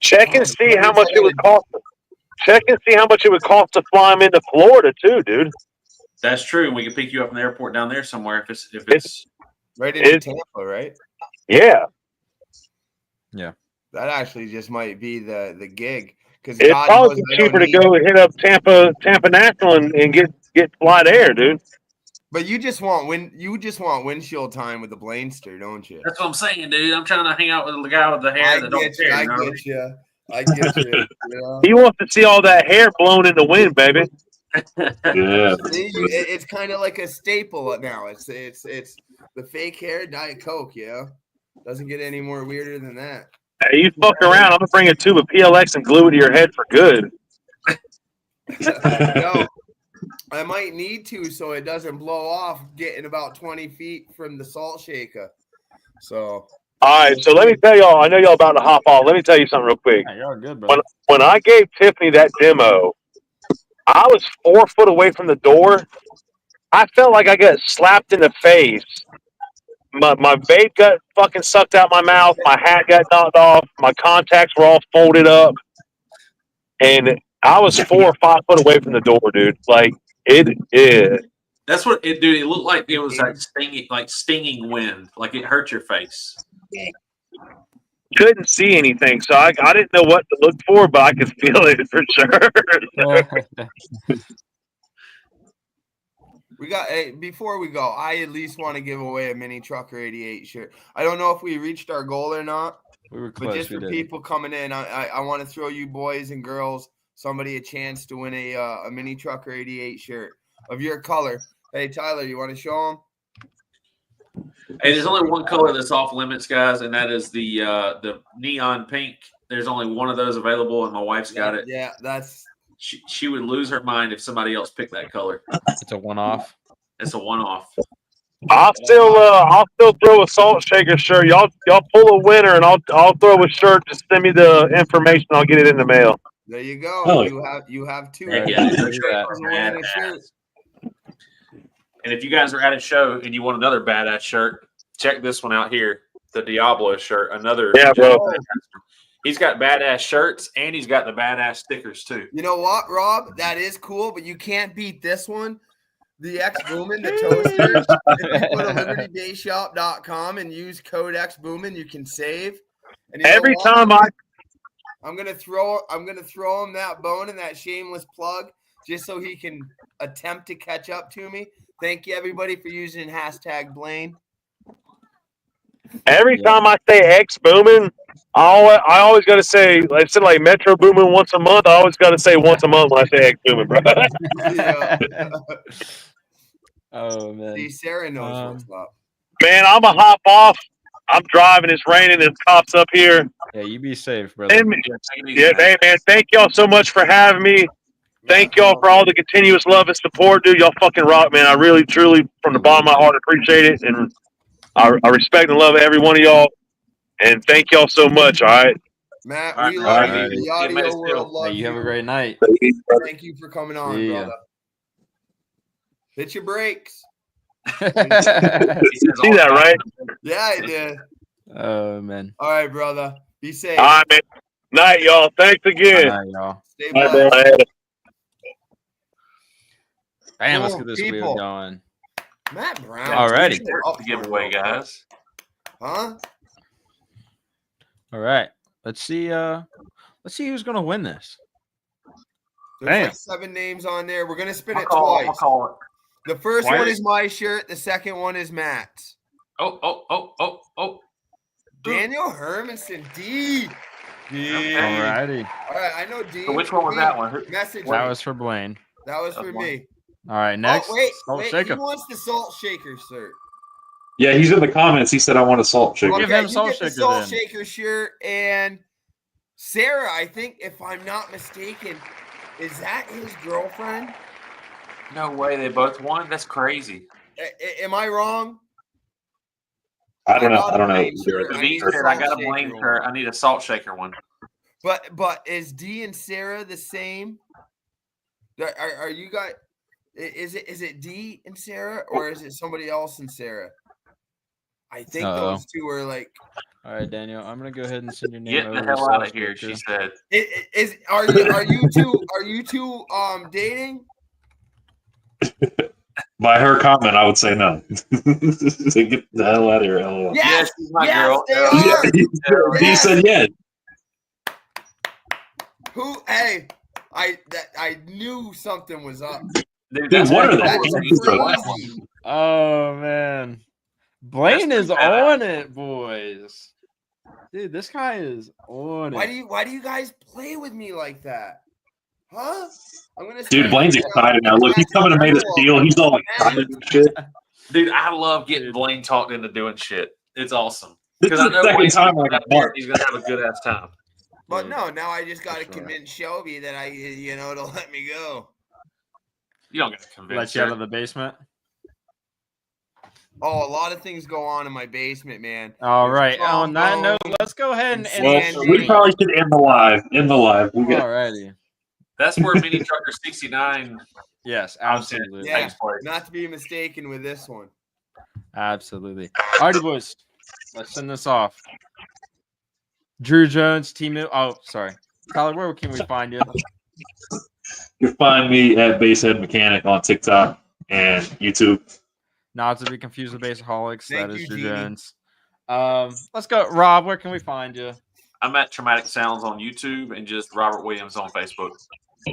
S2: Check and see how much it would cost. Check and see how much it would cost to fly them into Florida too, dude.
S4: That's true. And we can pick you up from the airport down there somewhere if it's
S3: right into Tampa, right?
S2: Yeah.
S3: That actually just might be the gig, Because
S2: It's
S3: God
S2: probably
S3: knows I
S2: cheaper
S3: don't
S2: to go hit up Tampa National and get flight air, dude.
S3: But you just want windshield time with the Blainster, don't you?
S4: That's what I'm saying, dude. I'm trying to hang out with the guy with the hair
S3: I
S4: that don't
S3: get you.
S4: care.
S3: I
S4: You know what I
S3: get you. I get you. You know?
S2: He wants to see all that hair blown in the wind, baby.
S5: Yeah.
S3: See, it's kind of like a staple now. It's the fake hair, Diet Coke. Yeah, doesn't get any more weirder than that.
S2: Hey, you fuck around, I'm gonna bring a tube of PLX and glue it to your head for good.
S3: No, I might need to so it doesn't blow off getting about 20 feet from the salt shaker. So,
S2: All right, so let me tell y'all. I know y'all about to hop off. Let me tell you something real quick.
S1: Yeah, you're good, bro.
S2: When I gave Tiffany that demo, I was 4 foot away from the door. I felt like I got slapped in the face. My vape got fucking sucked out my mouth. My hat got knocked off. My contacts were all folded up, and I was 4 or 5 foot away from the door, dude. Like it is.
S4: That's what it, dude. It looked like it was like stinging wind, like it hurt your face.
S2: Couldn't see anything, so I didn't know what to look for, but I could feel it for sure.
S3: we got before we go, I at least want to give away a Mini Trucker 88 shirt. I don't know if we reached our goal or not.
S1: We were
S3: But
S1: close.
S3: just for people coming in, I want to throw you boys and girls, somebody a chance to win a Mini Trucker 88 shirt of your color. Hey, Tyler, you want to show them?
S4: Hey, there's only one color that's off limits, guys, and that is the neon pink. There's only one of those available, and my wife's got it.
S3: Yeah, that's.
S4: She would lose her mind if somebody else picked that color.
S1: It's a one-off.
S4: It's a one-off.
S2: I'll still throw a salt shaker shirt. Y'all pull a winner, and I'll throw a shirt. Just send me the information. I'll get it in the mail.
S3: There you go.
S5: Oh.
S3: You have two.
S4: Heck
S1: yeah,
S4: those
S1: do
S4: shirts
S1: that.
S4: are badass. And if you guys are at a show and you want another badass shirt, check this one out here, the Diablo shirt. Another,
S2: Yeah, bro.
S4: He's got badass shirts and he's got the badass stickers too.
S3: You know what, Rob? That is cool, but you can't beat this one. The X Boomin', the toaster. If you go to libertybayshop.com and use code X Boomin', you can save. And you know
S2: Every
S3: what?
S2: time
S3: I'm gonna throw him that bone and that shameless plug just so he can attempt to catch up to me. Thank you everybody for using hashtag Blaine.
S2: Every time I say X booming, I always got to say, instead of like Metro booming once a month, I always got to say once a month when I say X booming, bro.
S3: Yeah.
S1: Oh man.
S3: See, Sarah knows what's up.
S2: Man, I'm going to hop off. I'm driving. It's raining. There's cops up here.
S1: Yeah, you be safe, brother.
S2: Yeah, hey, man, thank y'all so much for having me. Thank y'all for all the continuous love and support, dude. Y'all fucking rock, man. I really, truly, from the bottom of my heart, appreciate it. And I respect and love every one of y'all. And thank y'all so much, all right?
S3: Matt,
S4: All right,
S3: we
S4: all
S3: love
S1: right.
S3: you. The audio world loves
S1: Hey, you have a
S3: you.
S1: great night.
S3: Thank you for coming on,
S1: See ya.
S3: brother. Hit your brakes.
S2: See that, right?
S3: Yeah, I did.
S1: Oh man.
S3: All right, brother. Be safe.
S2: All right, man. Night, y'all. Thanks again.
S1: All right, y'all.
S3: Stay
S2: Bye,
S3: blessed.
S2: bro.
S1: Bam, let's
S3: Boom,
S1: get this
S3: people.
S1: wheel going.
S3: Matt Brown.
S1: Alrighty.
S4: To give away, guys.
S3: Huh?
S1: All right. Let's see who's gonna win this.
S3: There's
S1: Damn.
S3: like 7 names on there. We're gonna spin
S4: I'll
S3: it
S4: call
S3: twice.
S4: it.
S3: The first
S4: Twice?
S3: one is my shirt. The second one is Matt's.
S4: Oh.
S3: Daniel Hermanson, D.
S4: Okay.
S1: Alrighty.
S3: All right, I know D.
S4: So which one was
S3: D,
S4: that one?
S3: Message
S1: That
S3: me.
S1: was for Blaine.
S3: That was
S4: That's
S3: for
S4: one.
S3: me.
S1: All right, next.
S3: Oh, wait.
S1: Salt
S3: He
S1: shaker.
S3: wants the salt shaker shirt.
S5: Yeah, he's in the comments. He said, I want a salt shaker.
S1: Give
S3: Okay,
S1: him
S3: you
S1: salt
S3: get the
S1: shaker
S3: salt
S1: then.
S3: shaker shirt. And Sarah, I think, if I'm not mistaken, is that his girlfriend?
S4: No way, they both won. That's crazy.
S3: Am I wrong?
S5: I don't know.
S3: got
S5: I don't
S3: a
S5: know.
S3: Blaine shirt. I
S4: D
S3: need a
S4: said, "I
S3: salt
S4: got a
S3: shaker
S4: Blaine
S3: one."
S4: shirt. I need a salt shaker one."
S3: But is D and Sarah the same? Are you guys? Is it D and Sarah, or is it somebody else and Sarah? I think those two are like.
S1: All right, Daniel. I'm gonna go ahead and send your name
S4: Get
S1: over
S4: the
S1: to
S4: hell
S1: Salt
S4: out of here,
S1: Shaker.
S4: she said.
S3: Are you two dating?
S5: By her comment, I would say no. So get the hell out of here, LOL.
S3: Yes,
S4: she's my
S3: yes,
S4: girl.
S3: they
S4: Yeah.
S3: are.
S5: He said yes.
S3: Hey, I knew something was up.
S4: Dude,
S5: Dude, what are the
S3: That's
S5: chances of that?
S3: crazy.
S1: Oh man, Blaine
S4: That's
S1: is
S4: pretty bad.
S1: on it, boys. Dude, this guy is on
S3: Why
S1: it.
S3: do you guys play with me like that? Huh? I'm gonna
S5: Dude,
S3: start
S5: Blaine's
S3: doing,
S5: excited now. Look, he's coming to made a steal. He's all excited and shit.
S4: Dude, I love getting
S1: Dude.
S4: Blaine talked into doing shit. It's awesome.
S5: This
S4: Because
S5: is
S4: I
S5: the
S4: know
S5: second
S4: Blaine's
S5: time
S4: gonna
S5: like
S4: come
S5: a
S4: out here
S5: month.
S4: and he's gonna have a good ass time.
S3: But
S1: Dude,
S3: no, now I just got to
S1: sure.
S3: convince Shelby that to let me go.
S4: You don't get to convince
S1: let you out
S4: her.
S1: of the basement.
S3: Oh, a lot of things go on in my basement, man.
S1: All
S3: There's
S1: right. On that note,
S3: trombone
S1: let's go ahead and
S3: and
S1: end
S5: Well,
S1: the
S3: Sandy.
S5: we
S1: stream.
S5: probably should end the live. End the live. We got
S1: Alrighty.
S4: That's where Mini Trucker 69
S1: Yes,
S4: content
S1: absolutely.
S3: Yeah,
S4: takes place.
S3: not to be mistaken with this one.
S1: Absolutely. Alrighty, boys. Let's send this off. Drew Jones, Team New. Oh, sorry. Tyler, where can we find you?
S5: you can find me at Basehead Mechanic on TikTok and YouTube.
S1: Not to be confused with Baseaholics.
S3: Thank
S1: That is
S3: you,
S1: Drew
S3: Genie.
S1: Jones. Let's go. Rob, where can we find you?
S4: I'm at Traumatic Sounds on YouTube and just Robert Williams on Facebook.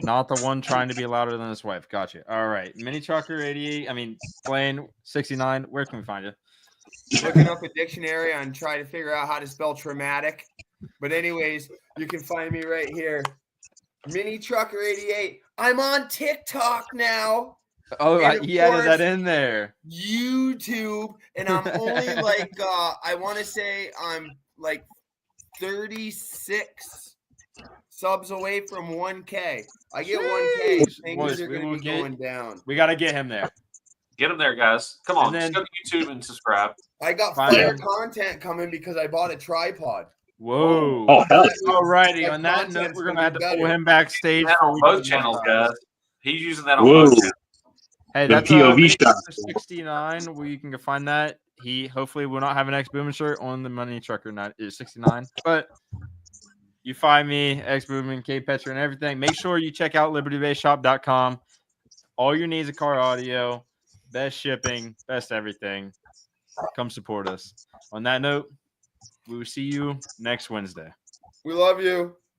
S1: Not the one trying to be louder than his wife. Gotcha. All right. Mini Trucker 88. I mean, Blaine 69. Where can we find you?
S3: Looking up a dictionary and trying to figure out how to spell traumatic. But anyways, you can find me right here. Mini Trucker 88. I'm on TikTok now.
S1: Oh,
S3: And of
S1: he added that
S3: course-
S1: in there.
S3: YouTube, and I'm only like I want to say I'm like 36 subs away from 1K. I get 1K,
S1: Sheesh.
S3: things
S1: Boys,
S3: are
S1: we
S3: going
S1: will
S3: to be
S1: get-
S3: going down.
S1: We got to get him there.
S4: Get them there, guys. Come on,
S1: And then-
S4: just go to YouTube and subscribe.
S3: I got
S1: Fine.
S3: fire content coming because I bought a tripod.
S1: Whoa.
S5: Oh, hell.
S1: Alrighty.
S3: My
S1: On that note,
S3: content's
S1: we're going to
S3: gonna
S1: have
S3: be
S1: to pull
S3: better.
S1: him backstage.
S4: That
S1: for
S4: on
S1: we
S4: both
S1: can
S4: channels,
S1: monetize.
S4: guys. He's using that on
S5: Whoa.
S4: both channels.
S1: Hey,
S5: The
S1: that's
S5: POV
S1: Mini
S5: shot.
S1: Trucker 69. Where you can find that. He hopefully will not have an X Booming shirt on the Money Trucker 69. But you find me, X Booming, K Petra, and everything. Make sure you check out libertybaseshop.com. All your needs of car audio, best shipping, best everything. Come support us. On that note, we will see you next Wednesday.
S3: We love you.